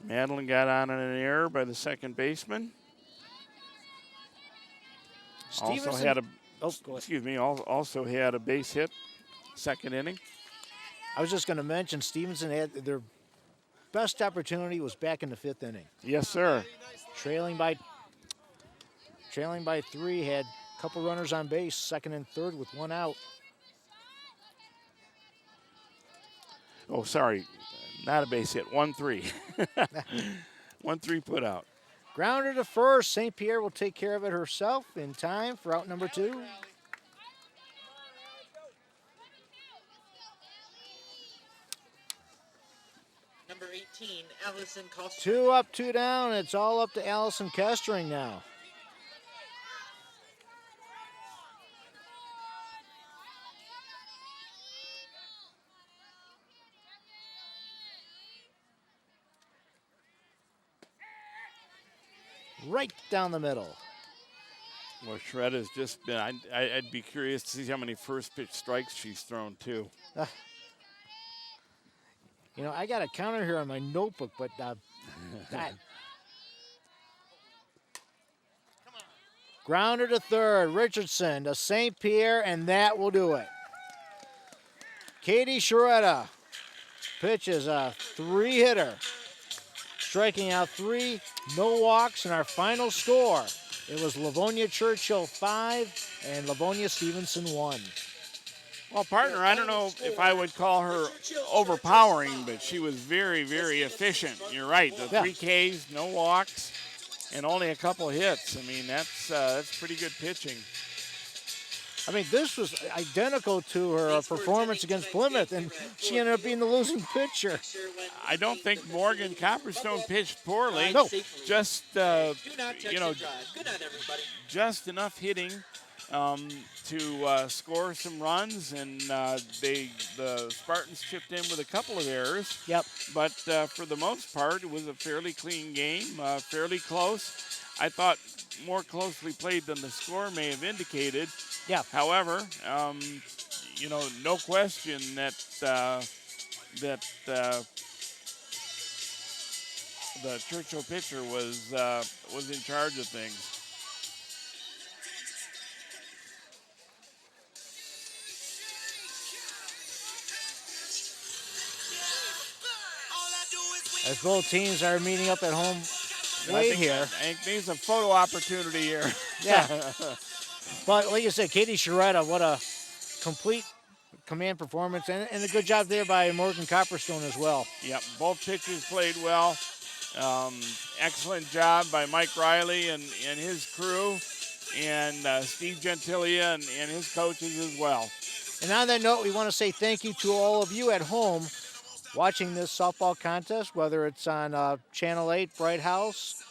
Speaker 2: Madeline got on an error by the second baseman. Also had a also had a base hit second inning.
Speaker 1: I was just going to mention Stevenson had their best opportunity was back in the 5th inning.
Speaker 2: Yes, sir.
Speaker 1: Trailing by 3, had a couple runners on base, second and third with 1 out.
Speaker 2: Oh, sorry, not a base hit. 1-3. 1-3 put out.
Speaker 1: Grounder to first. St. Pierre will take care of it herself in time for out number 2.
Speaker 3: Number 18, Allison Koster.
Speaker 1: 2 up, 2 down. It's all up to Allison Kestering now. Right down the middle.
Speaker 2: Well, Shreda's just been, I'd be curious to see how many first pitch strikes she's thrown, too.
Speaker 1: You know, I got a counter here on my notebook, but God. Grounder to third. Richardson to St. Pierre, and that will do it. Katie Sharetta pitches a 3-hitter. Striking out 3, no walks, and our final score, it was Livonia Churchill 5 and Livonia Stevenson 1.
Speaker 2: Well, partner, I don't know if I would call her overpowering, but she was very, very efficient. You're right. The 3 Ks, no walks, and only a couple hits. I mean, that's pretty good pitching.
Speaker 1: I mean, this was identical to her performance against Plymouth, and she ended up being the losing pitcher.
Speaker 2: I don't think Morgan Copperstone pitched poorly.
Speaker 1: No.
Speaker 2: Just,
Speaker 3: Good night,
Speaker 2: just enough hitting to score some runs, and the Spartans chipped in with a couple of errors.
Speaker 1: Yep.
Speaker 2: But for the most part, it was a fairly clean game, fairly close. I thought more closely played than the score may have indicated.
Speaker 1: Yeah.
Speaker 2: However, no question that the Churchill pitcher was in charge of things.
Speaker 1: As both teams are meeting up at home plate here.
Speaker 2: I think there's a photo opportunity here.
Speaker 1: Yeah. But like you said, Katie Sharetta, what a complete command performance and a good job there by Morgan Copperstone as well.
Speaker 2: Yep, both pitchers played well. Excellent job by Mike Riley and his crew, and Steve Gentilia and his coaches as well.
Speaker 1: And on that note, we want to say thank you to all of you at home watching this softball contest, whether it's on Channel 8, Bright House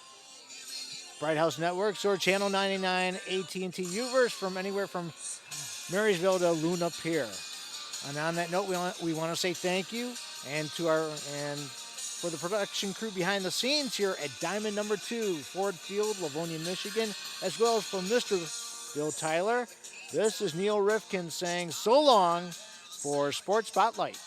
Speaker 1: Networks, or Channel 99 AT&T Uverse from anywhere from Marysville to Luna Pier. And on that note, we want to say thank you and for the production crew behind the scenes here at Diamond number 2, Ford Field, Livonia, Michigan, as well as from Mr. Bill Tyler. This is Neil Rifkin saying so long for Sports Spotlight.